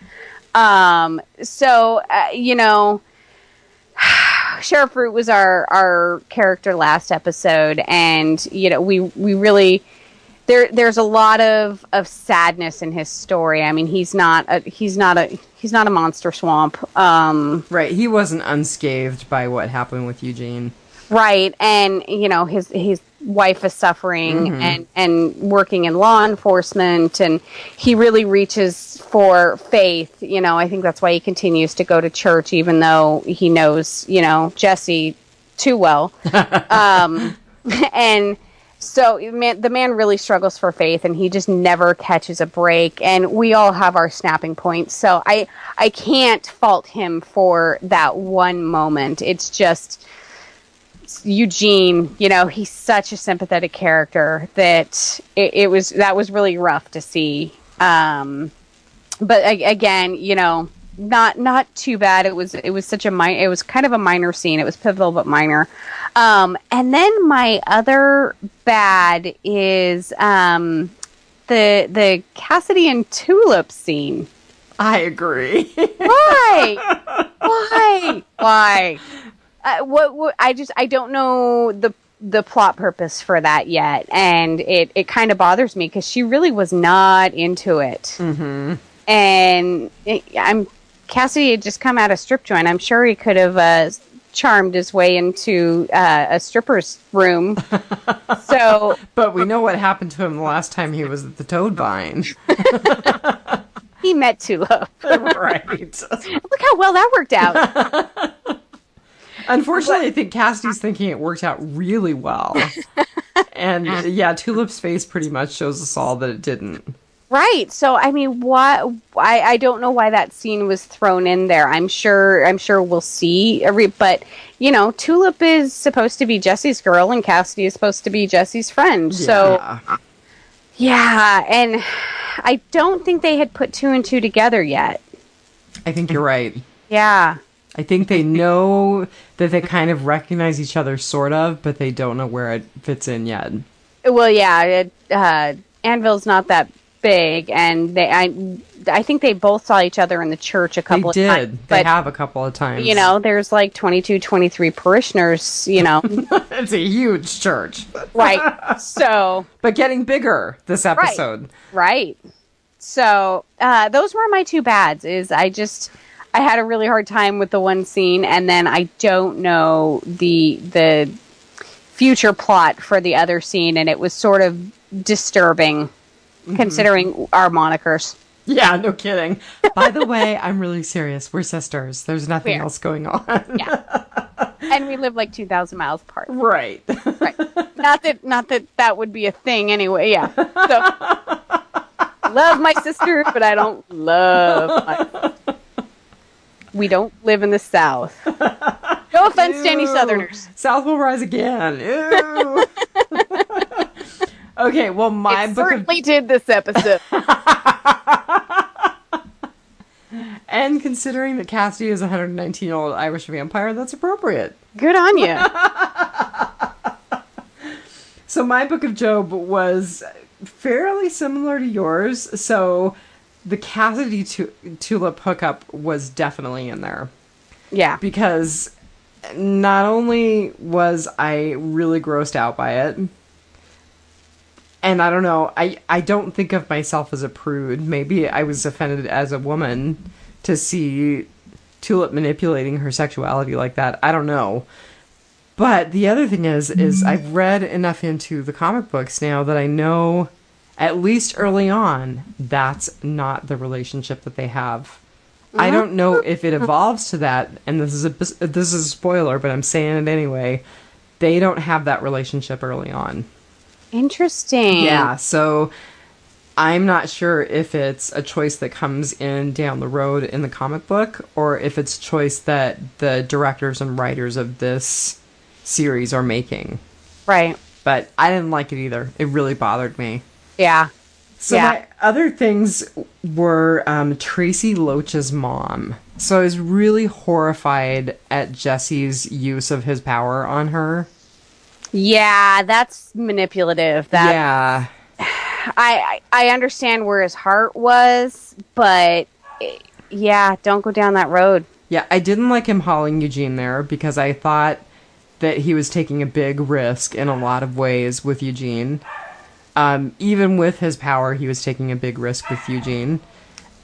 Speaker 2: Sheriff Root was our character last episode, and we really there's a lot of sadness in his story. I mean, he's not a monster swamp.
Speaker 1: Right, he wasn't unscathed by what happened with Eugene.
Speaker 2: Right, and his wife is suffering and working in law enforcement, and he really reaches for faith. I think that's why he continues to go to church, even though he knows Jesse too well. And so the man really struggles for faith, and he just never catches a break. And we all have our snapping points, so I can't fault him for that one moment. It's just Eugene, he's such a sympathetic character that that was really rough to see. But again, not too bad. It was it was kind of a minor scene. It was pivotal but minor. And then my other bad is the Cassidy and Tulip scene.
Speaker 1: I agree.
Speaker 2: Why? I don't know the plot purpose for that yet, and it kind of bothers me because she really was not into it. Mm-hmm. And Cassidy had just come out of strip joint. I'm sure he could have charmed his way into a stripper's room. So,
Speaker 1: but we know what happened to him the last time he was at the Toad Vine.
Speaker 2: He met Tulip.
Speaker 1: Right.
Speaker 2: Look how well that worked out.
Speaker 1: Unfortunately, I think Cassidy's thinking it worked out really well. And yeah, Tulip's face pretty much shows us all that it didn't.
Speaker 2: Right. So, I mean, I don't know why that scene was thrown in there. I'm sure we'll see. But, you know, Tulip is supposed to be Jesse's girl and Cassidy is supposed to be Jesse's friend. Yeah. So, yeah. And I don't think they had put 2 and 2 together yet.
Speaker 1: I think you're right.
Speaker 2: Yeah.
Speaker 1: I think they know that they kind of recognize each other, sort of, but they don't know where it fits in yet.
Speaker 2: Well, yeah. Anvil's not that big, and I think they both saw each other in the church a couple of times.
Speaker 1: They have a couple of times.
Speaker 2: You know, there's like 22, 23 parishioners, you know.
Speaker 1: It's a huge church.
Speaker 2: Right. So.
Speaker 1: But getting bigger this episode.
Speaker 2: Right. So, those were my 2 bads. I had a really hard time with the one scene, and then I don't know the future plot for the other scene, and it was sort of disturbing, considering our monikers.
Speaker 1: Yeah, no kidding. By the way, I'm really serious. We're sisters. There's nothing else going on.
Speaker 2: Yeah. And we live like 2,000 miles apart.
Speaker 1: Right.
Speaker 2: Right. Not that would be a thing anyway, yeah. So, love my sister, but I don't love my... We don't live in the South. No offense to any Southerners.
Speaker 1: South will rise again. Ew. Okay, well, my book
Speaker 2: certainly did this episode.
Speaker 1: And considering that Cassidy is a 119-year-old Irish vampire, that's appropriate.
Speaker 2: Good on you.
Speaker 1: So my book of Job was fairly similar to yours. So the Cassidy Tulip hookup was definitely in there.
Speaker 2: Yeah.
Speaker 1: Because not only was I really grossed out by it, and I don't know, I don't think of myself as a prude. Maybe I was offended as a woman to see Tulip manipulating her sexuality like that. I don't know. But the other thing is I've read enough into the comic books now that I know, at least early on, that's not the relationship that they have. I don't know if it evolves to that, and this is a spoiler, but I'm saying it anyway. They don't have that relationship early on.
Speaker 2: Interesting.
Speaker 1: Yeah, so I'm not sure if it's a choice that comes in down the road in the comic book, or if it's a choice that the directors and writers of this series are making.
Speaker 2: Right.
Speaker 1: But I didn't like it either. It really bothered me.
Speaker 2: Yeah.
Speaker 1: So my other things were Tracy Loach's mom. So I was really horrified at Jesse's use of his power on her.
Speaker 2: Yeah, that's manipulative.
Speaker 1: Yeah.
Speaker 2: I understand where his heart was, but yeah, don't go down that road.
Speaker 1: Yeah, I didn't like him hauling Eugene there because I thought that he was taking a big risk in a lot of ways with Eugene. Even with his power, he was taking a big risk with Eugene.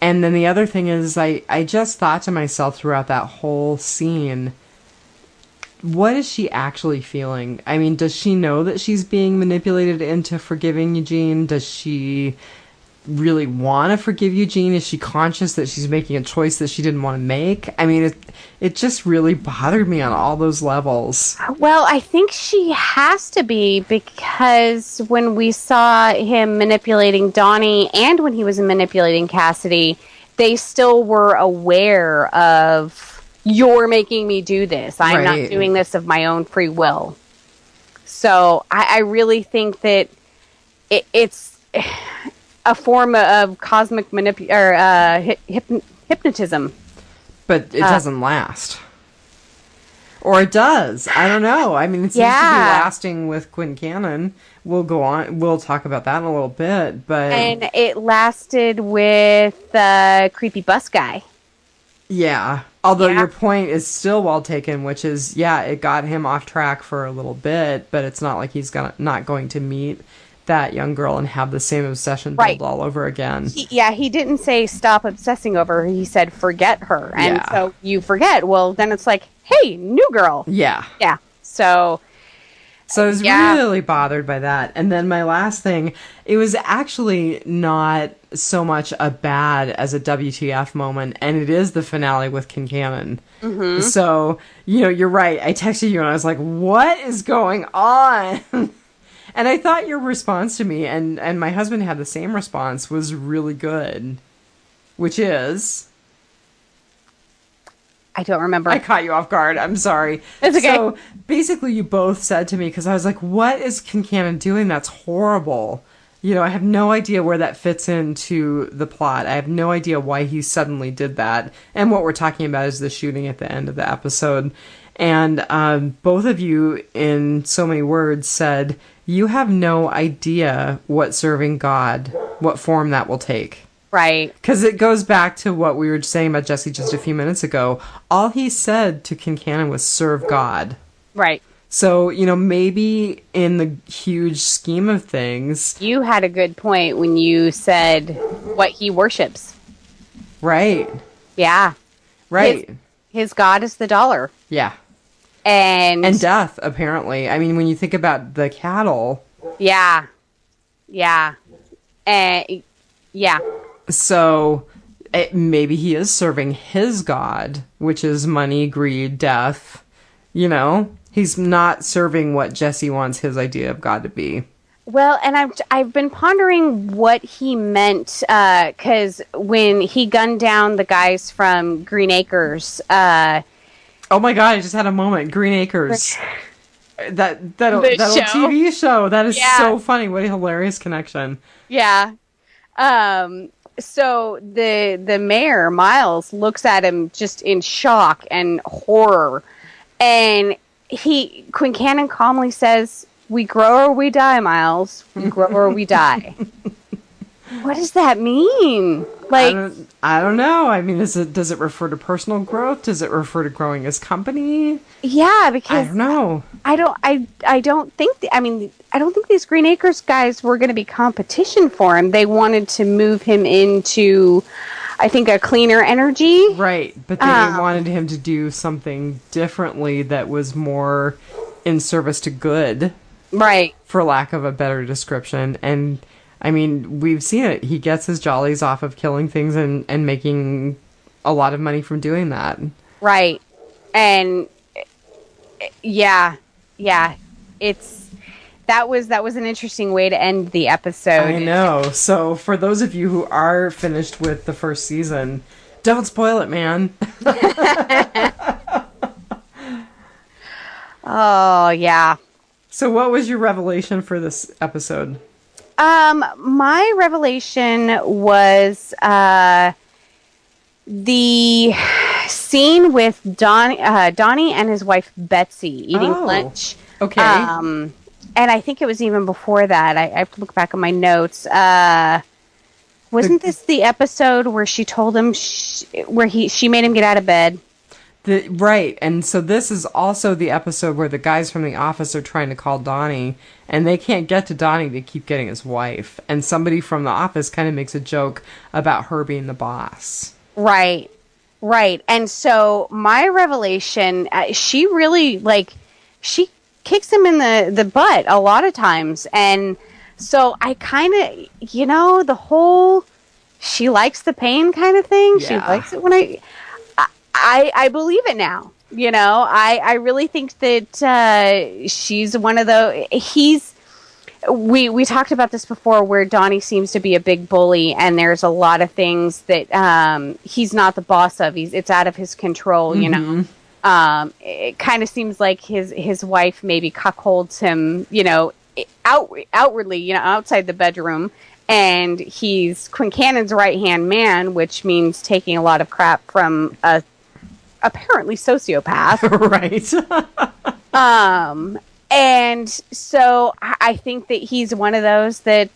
Speaker 1: And then the other thing is, I just thought to myself throughout that whole scene, what is she actually feeling? I mean, does she know that she's being manipulated into forgiving Eugene? Does she really want to forgive Eugene? Is she conscious that she's making a choice that she didn't want to make? I mean, it just really bothered me on all those levels.
Speaker 2: Well, I think she has to be, because when we saw him manipulating Donnie and when he was manipulating Cassidy, they still were aware of, you're making me do this. I'm not doing this of my own free will. So I really think that it's a form of cosmic hypnotism.
Speaker 1: But it doesn't last. Or it does. I don't know. I mean, it seems to be lasting with Quincannon. We'll go on. We'll talk about that in a little bit. But
Speaker 2: and it lasted with the creepy bus guy.
Speaker 1: Yeah. Although your point is still well taken, which is, it got him off track for a little bit, but it's not like he's not going to meet that young girl and have the same obsession build all over again.
Speaker 2: He didn't say stop obsessing over her. He said forget her. And so you forget. Well, then it's like, hey, new girl.
Speaker 1: Yeah.
Speaker 2: Yeah. So
Speaker 1: I was really bothered by that. And then my last thing, it was actually not so much a bad as a WTF moment, and it is the finale with Kincannon. Mm-hmm. So, you're right. I texted you and I was like, what is going on? And I thought your response to me, and my husband had the same response, was really good. Which is...
Speaker 2: I don't remember.
Speaker 1: I caught you off guard. I'm sorry.
Speaker 2: It's okay.
Speaker 1: So basically you both said to me, because I was like, what is Kincannon doing? That's horrible. I have no idea where that fits into the plot. I have no idea why he suddenly did that. And what we're talking about is the shooting at the end of the episode. And both of you, in so many words, said, you have no idea what serving God, what form that will take.
Speaker 2: Right.
Speaker 1: Because it goes back to what we were saying about Jesse just a few minutes ago. All he said to Kincannon was serve God.
Speaker 2: Right.
Speaker 1: So, maybe in the huge scheme of things...
Speaker 2: You had a good point when you said what he worships.
Speaker 1: Right.
Speaker 2: Yeah.
Speaker 1: Right.
Speaker 2: His God is the dollar.
Speaker 1: Yeah.
Speaker 2: And
Speaker 1: death, apparently. I mean, when you think about the cattle...
Speaker 2: Yeah. Yeah. Yeah.
Speaker 1: So maybe he is serving his God, which is money, greed, death. He's not serving what Jesse wants his idea of God to be.
Speaker 2: Well, and I've been pondering what he meant, because when he gunned down the guys from Green Acres...
Speaker 1: oh my God, I just had a moment. Green Acres. that old TV show. That is so funny. What a hilarious connection.
Speaker 2: Yeah. So the mayor, Miles, looks at him just in shock and horror. And Kincannon calmly says, we grow or we die, Miles. We grow or we die. What does that mean? Like,
Speaker 1: I don't know. I mean, does it refer to personal growth? Does it refer to growing his company?
Speaker 2: Yeah, because
Speaker 1: I don't know.
Speaker 2: I don't think these Green Acres guys were going to be competition for him. They wanted to move him into, I think, a cleaner energy.
Speaker 1: Right, but they wanted him to do something differently that was more in service to good.
Speaker 2: Right.
Speaker 1: For lack of a better description. And I mean, we've seen it. He gets his jollies off of killing things and making a lot of money from doing that. Right.
Speaker 2: And yeah. That was an interesting way to end the episode.
Speaker 1: I know. So for those of you who are finished with the first season, don't spoil it, man.
Speaker 2: Oh, yeah.
Speaker 1: So what was your revelation for this episode?
Speaker 2: My revelation was the scene with Donnie and his wife Betsy eating lunch.
Speaker 1: Okay.
Speaker 2: And I think it was even before that. I have to look back at my notes. Wasn't this the episode where she told him she made him get out of bed?
Speaker 1: Right, and so this is also the episode where the guys from the office are trying to call Donnie, and they can't get to Donnie to keep getting his wife. And somebody from the office kind of makes a joke about her being the boss.
Speaker 2: Right. And so my revelation, she really, she kicks him in the butt a lot of times. And so I kind of, the whole she likes the pain kind of thing. Yeah. She likes it when I believe it now. I really think that she's one of the... We talked about this before, where Donnie seems to be a big bully, and there's a lot of things that he's not the boss of. It's out of his control, It kind of seems like his wife maybe cuckolds him, outwardly, outside the bedroom. And he's Quincannon's right-hand man, which means taking a lot of crap from a apparently sociopath.
Speaker 1: Right.
Speaker 2: And so I think that he's one of those that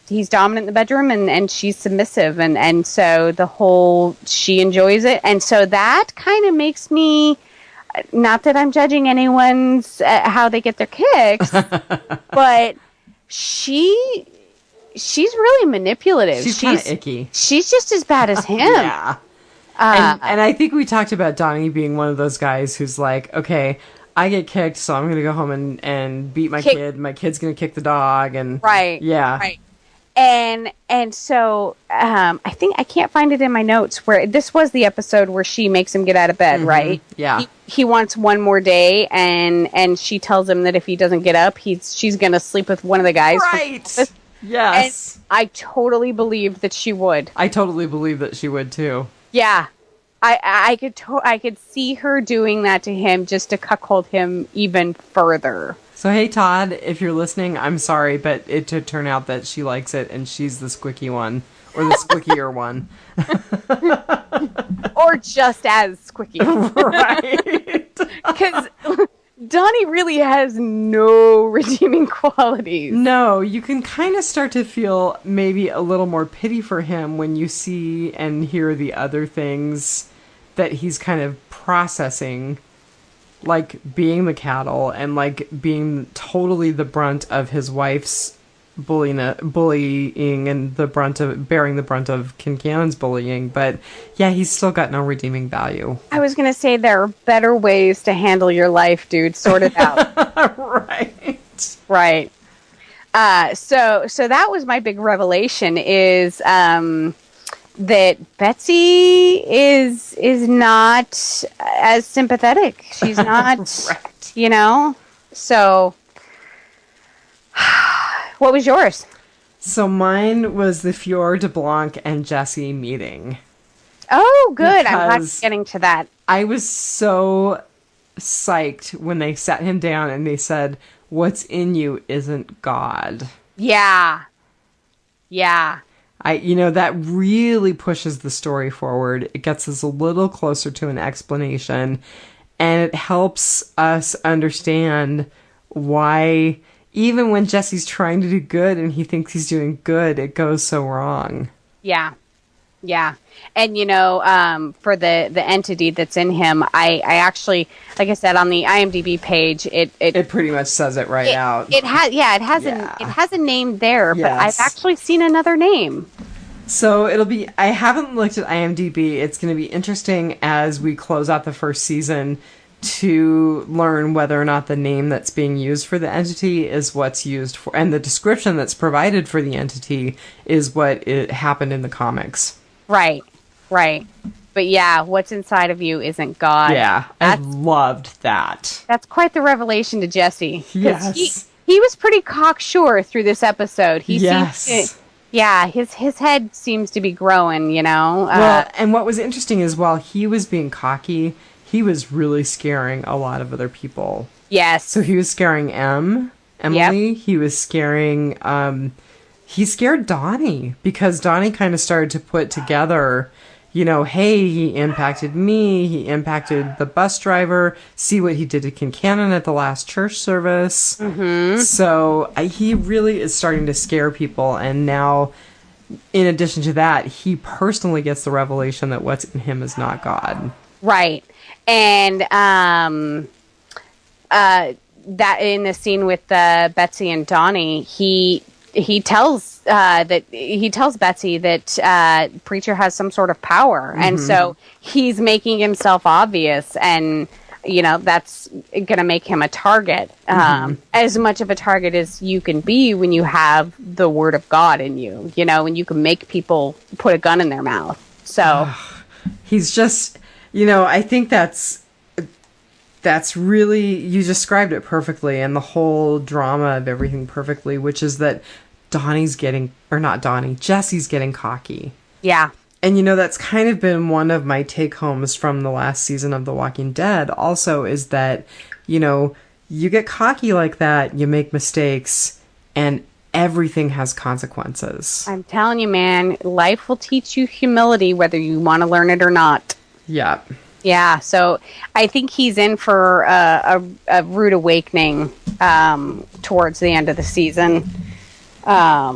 Speaker 2: he's dominant in the bedroom and she's submissive. And so the whole, she enjoys it. And so that kind of makes me, not that I'm judging anyone's how they get their kicks, but she's really manipulative.
Speaker 1: She's kind of icky.
Speaker 2: She's just as bad as him.
Speaker 1: Yeah. And I think we talked about Donnie being one of those guys who's like, okay, I get kicked, so I'm going to go home and beat my kid. My kid's going to kick the dog. And
Speaker 2: right.
Speaker 1: Yeah.
Speaker 2: Right. And so I think I can't find it in my notes where this was the episode where she makes him get out of bed, right?
Speaker 1: Yeah.
Speaker 2: He wants one more day, and she tells him that if he doesn't get up, she's going to sleep with one of the guys.
Speaker 1: Right. Yes.
Speaker 2: And I totally believe that she would.
Speaker 1: I totally believe that she would too.
Speaker 2: Yeah. I could see her doing that to him just to cuckold him even further.
Speaker 1: So, hey, Todd, if you're listening, I'm sorry, but it did turn out that she likes it and she's the squicky one. Or the squickier one.
Speaker 2: Or just as squicky.
Speaker 1: Right.
Speaker 2: Because Donnie really has no redeeming qualities.
Speaker 1: No, you can kind of start to feel maybe a little more pity for him when you see and hear the other things that he's kind of processing. Like being the cattle and like being totally the brunt of his wife's bullying and bearing the brunt of Kincannon's bullying. But yeah, he's still got no redeeming value.
Speaker 2: I was going to say there are better ways to handle your life, dude. Sort it out.
Speaker 1: Right.
Speaker 2: Right. So that was my big revelation is that Betsy is not as sympathetic. She's not,
Speaker 1: right.
Speaker 2: You know? So, what was yours?
Speaker 1: So mine was the Fior de Blanc and Jesse meeting.
Speaker 2: Oh, good. I'm glad you're getting to that.
Speaker 1: I was so psyched when they sat him down and they said, "What's in you isn't God."
Speaker 2: Yeah. Yeah.
Speaker 1: That really pushes the story forward. It gets us a little closer to an explanation, and it helps us understand why, even when Jesse's trying to do good and he thinks he's doing good, it goes so wrong.
Speaker 2: Yeah. Yeah. And, for the entity that's in him, I actually, like I said, on the IMDb page,
Speaker 1: it pretty much says it right out.
Speaker 2: It has a name there, but
Speaker 1: Yes.
Speaker 2: I've actually seen another name.
Speaker 1: So I haven't looked at IMDb. It's going to be interesting as we close out the first season to learn whether or not the name that's being used for the entity is what's used for, and the description that's provided for the entity is what it happened in the comics.
Speaker 2: Right. But yeah, what's inside of you isn't God.
Speaker 1: Yeah, I loved that.
Speaker 2: That's quite the revelation to Jesse.
Speaker 1: Yes.
Speaker 2: He was pretty cocksure through this episode.
Speaker 1: Yes.
Speaker 2: His head seems to be growing,
Speaker 1: Well, and what was interesting is while he was being cocky, he was really scaring a lot of other people.
Speaker 2: Yes.
Speaker 1: So he was scaring Emily. Yep. He was scaring, he scared Donnie because Donnie kind of started to put together, hey, he impacted me. He impacted the bus driver. See what he did to Kincannon at the last church service.
Speaker 2: Mm-hmm.
Speaker 1: So he really is starting to scare people. And now, in addition to that, he personally gets the revelation that what's in him is not God.
Speaker 2: Right. And that in the scene with Betsy and Donnie, he tells Betsy that Preacher has some sort of power, and so he's making himself obvious, and that's going to make him a target, as much of a target as you can be when you have the Word of God in you, when you can make people put a gun in their mouth. So
Speaker 1: he's just, I think that's really, you described it perfectly, and the whole drama of everything perfectly, which is that Jesse's getting cocky.
Speaker 2: Yeah.
Speaker 1: And that's kind of been one of my take-homes from the last season of The Walking Dead also, is that, you get cocky like that, you make mistakes, and everything has consequences.
Speaker 2: I'm telling you, man, life will teach you humility whether you want to learn it or not.
Speaker 1: Yeah.
Speaker 2: Yeah, so I think he's in for a rude awakening towards the end of the season. How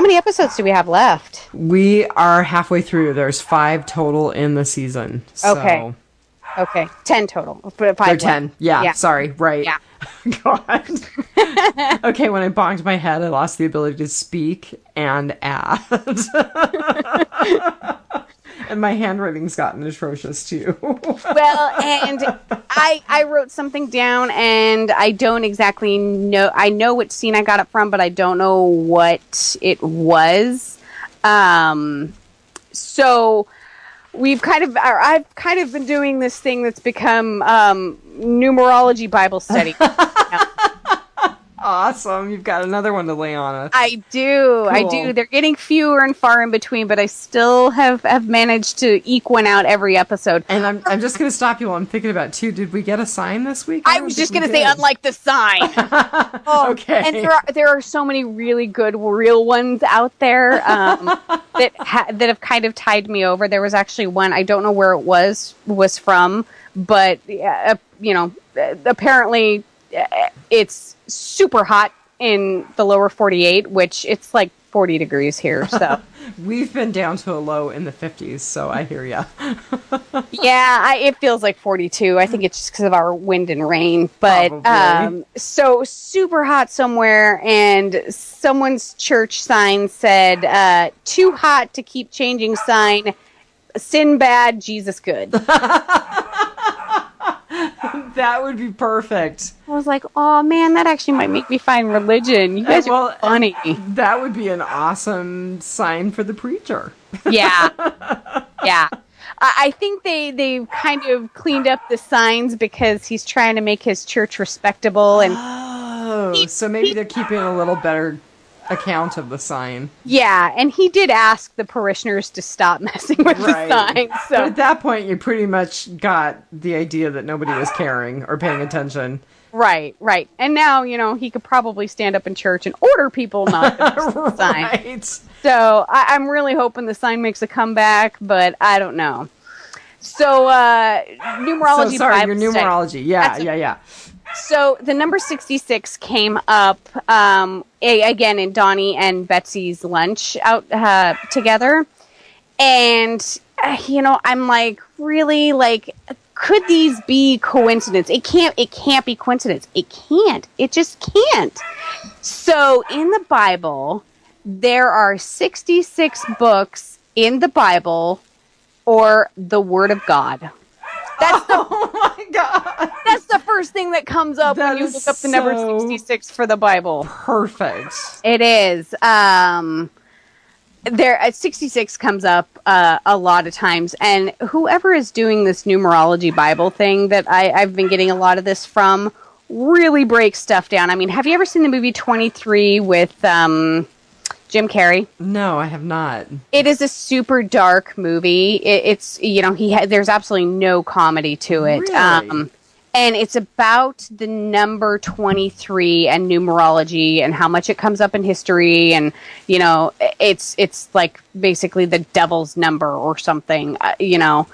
Speaker 2: many episodes do we have left?
Speaker 1: We are halfway through. There's 5 total in the season. So.
Speaker 2: Okay. 10 total. 5
Speaker 1: They're 10. Yeah, sorry. Right.
Speaker 2: Yeah.
Speaker 1: God. Okay, when I bonked my head, I lost the ability to speak and add. And my handwriting's gotten atrocious too.
Speaker 2: Well, and I wrote something down, and I don't exactly know. I know what scene I got it from, but I don't know what it was. So I've kind of been doing this thing that's become numerology Bible study.
Speaker 1: Awesome. You've got another one to lay on us.
Speaker 2: I do. Cool. I do. They're getting fewer and far in between, but I still have managed to eke one out every episode.
Speaker 1: And I'm just going to stop you while I'm thinking about, too, did we get a sign this week?
Speaker 2: I was just going to say, unlike the sign.
Speaker 1: Okay.
Speaker 2: And there are so many really good real ones out there that have kind of tied me over. There was actually one, I don't know where it was from, but, apparently it's super hot in the lower 48, which it's like 40 degrees here. So
Speaker 1: we've been down to a low in the 50s, so I hear ya.
Speaker 2: Yeah, it feels like 42. I think it's just because of our wind and rain. But so super hot somewhere, and someone's church sign said, "Too hot to keep changing sign. Sin bad, Jesus good."
Speaker 1: That would be perfect.
Speaker 2: I was like, oh man, that actually might make me find religion. You guys are funny.
Speaker 1: That would be an awesome sign for the preacher.
Speaker 2: Yeah. Yeah. I think they've kind of cleaned up the signs because he's trying to make his church respectable. And
Speaker 1: so maybe they're keeping a little better account of the sign.
Speaker 2: Yeah, and he did ask the parishioners to stop messing with the sign. So
Speaker 1: but at that point, you pretty much got the idea that nobody was caring or paying attention.
Speaker 2: Right. And now, he could probably stand up in church and order people not to mess with the sign.
Speaker 1: Right.
Speaker 2: So I'm really hoping the sign makes a comeback, but I don't know. So numerology.
Speaker 1: Your numerology. Yeah.
Speaker 2: So the number 66 came up again in Donnie and Betsy's lunch out together. And, I'm like, really? Like, could these be coincidence? It can't be coincidence. It can't. It just can't. So in the Bible, there are 66 books in the Bible or the Word of God.
Speaker 1: Oh my God.
Speaker 2: That's the first thing that comes up when you look up the number 66 for the Bible.
Speaker 1: Perfect.
Speaker 2: It is. 66 comes up a lot of times, and whoever is doing this numerology Bible thing that I've been getting a lot of this from really breaks stuff down. I mean, have you ever seen the movie 23 with Jim Carrey?
Speaker 1: No, I have not.
Speaker 2: It is a super dark movie. It's there's absolutely no comedy to it.
Speaker 1: Really?
Speaker 2: And it's about the number 23 and numerology and how much it comes up in history, and it's like basically the devil's number or something, and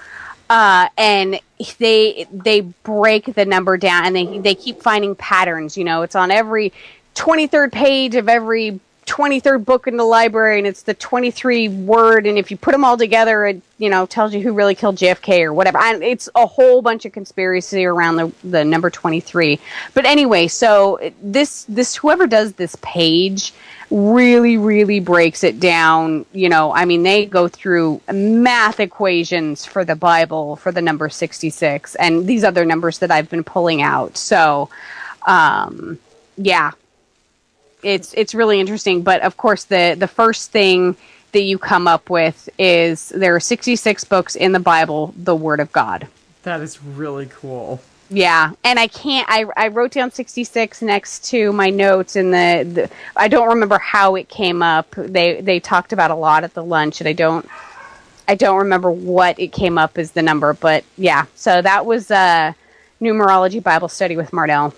Speaker 2: they break the number down, and they keep finding patterns. It's on every 23rd page of every 23rd book in the library, and it's the 23 word, and if you put them all together, it tells you who really killed JFK or whatever. And it's a whole bunch of conspiracy around the number 23. But anyway, so this whoever does this page really, really breaks it down. They go through math equations for the Bible for the number 66 and these other numbers that I've been pulling out. So yeah. It's really interesting, but of course the first thing that you come up with is there are 66 books in the Bible, the Word of God.
Speaker 1: That is really cool.
Speaker 2: Yeah, and I wrote down 66 next to my notes, and the I don't remember how it came up. They talked about a lot at the lunch, and I don't remember what it came up as the number, but yeah. So that was numerology Bible study with Mardell.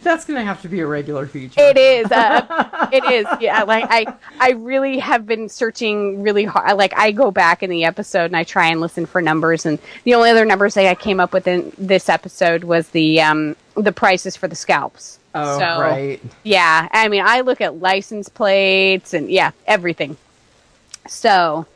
Speaker 1: That's going to have to be a regular feature.
Speaker 2: It is. It is. Yeah. Like I really have been searching really hard. Like I go back in the episode and I try and listen for numbers. And the only other numbers that I came up with in this episode was the prices for the scalps.
Speaker 1: Oh, so, right.
Speaker 2: Yeah. I mean, I look at license plates and everything. So,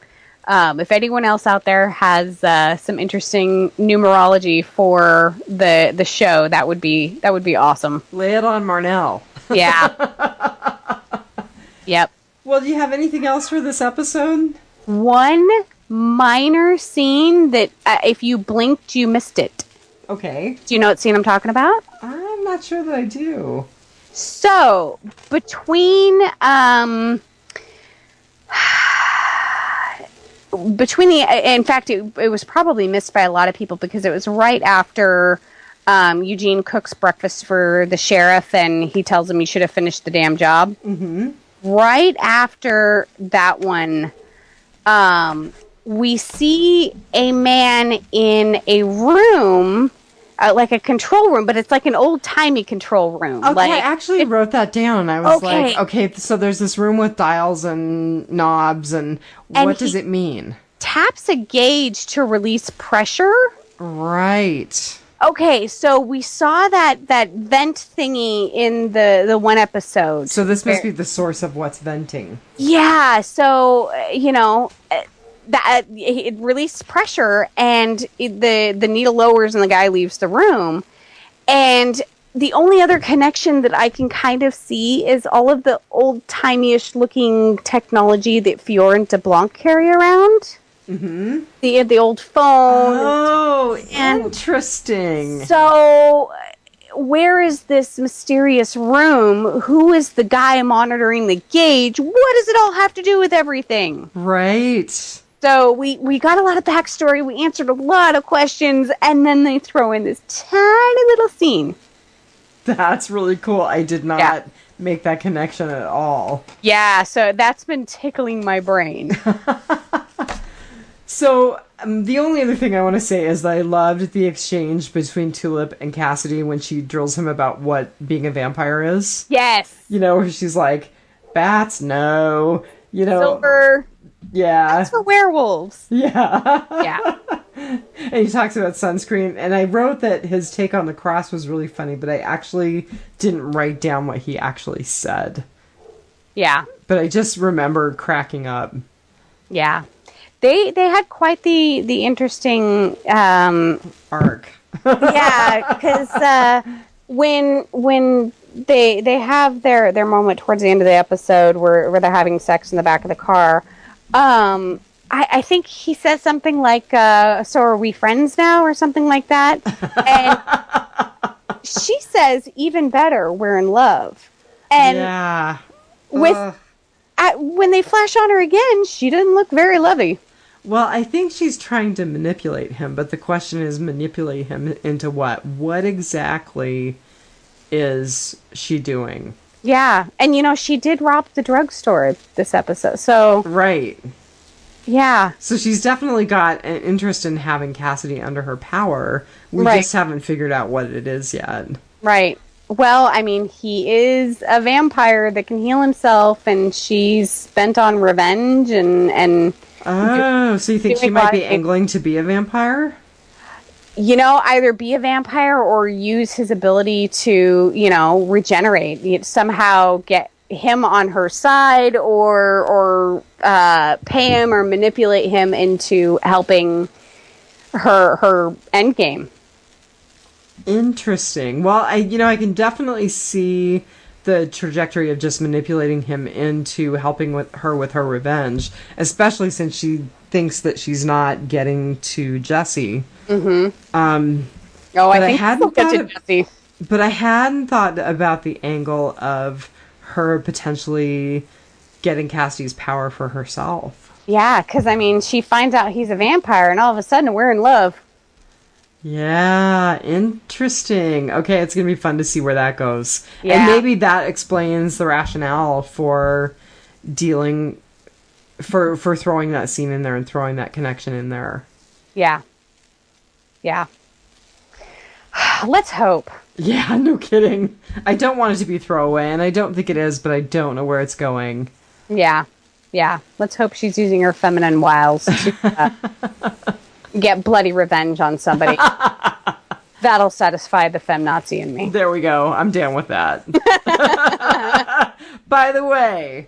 Speaker 2: if anyone else out there has some interesting numerology for the show, that would be awesome.
Speaker 1: Lay it on Marnell.
Speaker 2: Yeah. Yep.
Speaker 1: Well, do you have anything else for this episode?
Speaker 2: one minor scene that if you blinked, you missed it.
Speaker 1: Okay.
Speaker 2: Do you know what scene I'm talking about?
Speaker 1: I'm not sure that I do.
Speaker 2: So, between in fact, it was probably missed by a lot of people because it was right after Eugene cooks breakfast for the sheriff and he tells him he should have finished the damn job.
Speaker 1: Mm-hmm.
Speaker 2: Right after that one, we see a man in a room, like a control room, but it's like an old-timey control room.
Speaker 1: Okay,
Speaker 2: like,
Speaker 1: I actually wrote that down. I was like, okay, so there's this room with dials and knobs, and what does it mean?
Speaker 2: Taps a gauge to release pressure.
Speaker 1: Right.
Speaker 2: Okay, so we saw that vent thingy in the one episode.
Speaker 1: So this must be the source of what's venting.
Speaker 2: Yeah, so, that it released pressure and the needle lowers and the guy leaves the room. And the only other connection that I can kind of see is all of the old-timey-ish looking technology that Fior and DeBlanc carry around.
Speaker 1: Mm-hmm.
Speaker 2: The old phone.
Speaker 1: Oh, interesting.
Speaker 2: So, where is this mysterious room? Who is the guy monitoring the gauge? What does it all have to do with everything?
Speaker 1: Right.
Speaker 2: So, we got a lot of backstory. We answered a lot of questions. And then they throw in this tiny little scene.
Speaker 1: That's really cool. I did not make that connection at all.
Speaker 2: Yeah, so that's been tickling my brain.
Speaker 1: So, the only other thing I want to say is that I loved the exchange between Tulip and Cassidy when she drills him about what being a vampire is.
Speaker 2: Yes.
Speaker 1: You know, where she's like, bats, no. You know.
Speaker 2: Silver.
Speaker 1: Yeah.
Speaker 2: That's for werewolves.
Speaker 1: Yeah.
Speaker 2: Yeah.
Speaker 1: And he talks about sunscreen. And I wrote that his take on the cross was really funny, but I actually didn't write down what he actually said.
Speaker 2: Yeah.
Speaker 1: But I just remember cracking up.
Speaker 2: Yeah. They had quite the interesting
Speaker 1: arc.
Speaker 2: Yeah, because when they have their moment towards the end of the episode where they're having sex in the back of the car, I think he says something like, "So are we friends now?" or something like that, and she says, "Even better, we're in love." And
Speaker 1: yeah,
Speaker 2: when they flash on her again, she doesn't look very lovey.
Speaker 1: Well, I think she's trying to manipulate him, but the question is manipulate him into what? What exactly is she doing?
Speaker 2: Yeah, and she did rob the drugstore this episode, so...
Speaker 1: Right.
Speaker 2: Yeah.
Speaker 1: So she's definitely got an interest in having Cassidy under her power. We just haven't figured out what it is yet. Right.
Speaker 2: Well, I mean, he is a vampire that can heal himself, and she's bent on revenge and
Speaker 1: oh, so you think she might be angling to be a vampire?
Speaker 2: Either be a vampire or use his ability to, regenerate. Somehow get him on her side or pay him or manipulate him into helping her endgame.
Speaker 1: Interesting. Well, I can definitely see the trajectory of just manipulating him into helping with her revenge, especially since she thinks that she's not getting to Jesse.
Speaker 2: Mm-hmm.
Speaker 1: I think she'll get to Jesse. But I hadn't thought about the angle of her potentially getting Cassidy's power for herself.
Speaker 2: Yeah, because, she finds out he's a vampire, and all of a sudden we're in love.
Speaker 1: Yeah, interesting. Okay, it's going to be fun to see where that goes.
Speaker 2: Yeah.
Speaker 1: And maybe that explains the rationale for for throwing that scene in there and throwing that connection in there.
Speaker 2: Yeah. Yeah. Let's hope.
Speaker 1: Yeah, no kidding. I don't want it to be throwaway, and I don't think it is, but I don't know where it's going.
Speaker 2: Yeah. Yeah. Let's hope she's using her feminine wiles to get bloody revenge on somebody. That'll satisfy the feminazi in me.
Speaker 1: There we go. I'm down with that. By the way,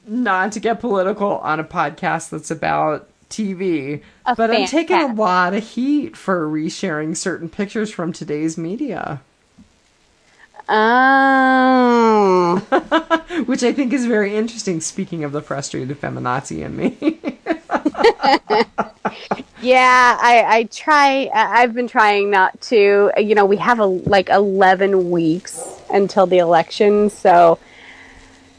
Speaker 1: not to get political on a podcast that's about TV, but I'm taking a lot of heat for resharing certain pictures from today's media.
Speaker 2: Oh.
Speaker 1: Which I think is very interesting, speaking of the frustrated feminazi in me.
Speaker 2: Yeah, I try. I've been trying not to. We have 11 weeks until the election, so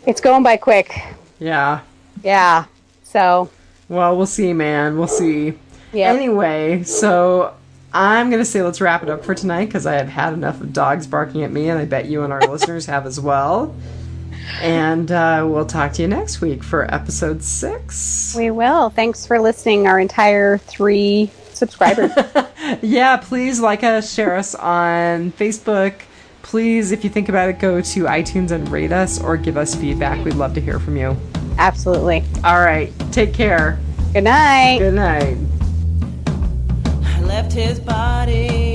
Speaker 2: it's going by quick.
Speaker 1: Yeah.
Speaker 2: Yeah. So.
Speaker 1: Well, we'll see, man. We'll see.
Speaker 2: Yeah.
Speaker 1: Anyway, so I'm going to say let's wrap it up for tonight because I have had enough of dogs barking at me, and I bet you and our listeners have as well. And we'll talk to you next week for episode 6.
Speaker 2: We will. Thanks for listening, our entire 3 subscribers.
Speaker 1: Yeah, please like us, share us on Facebook. Please, if you think about it, go to iTunes and rate us or give us feedback. We'd love to hear from you.
Speaker 2: Absolutely.
Speaker 1: All right. Take care.
Speaker 2: Good night.
Speaker 1: Good night.
Speaker 3: I left his body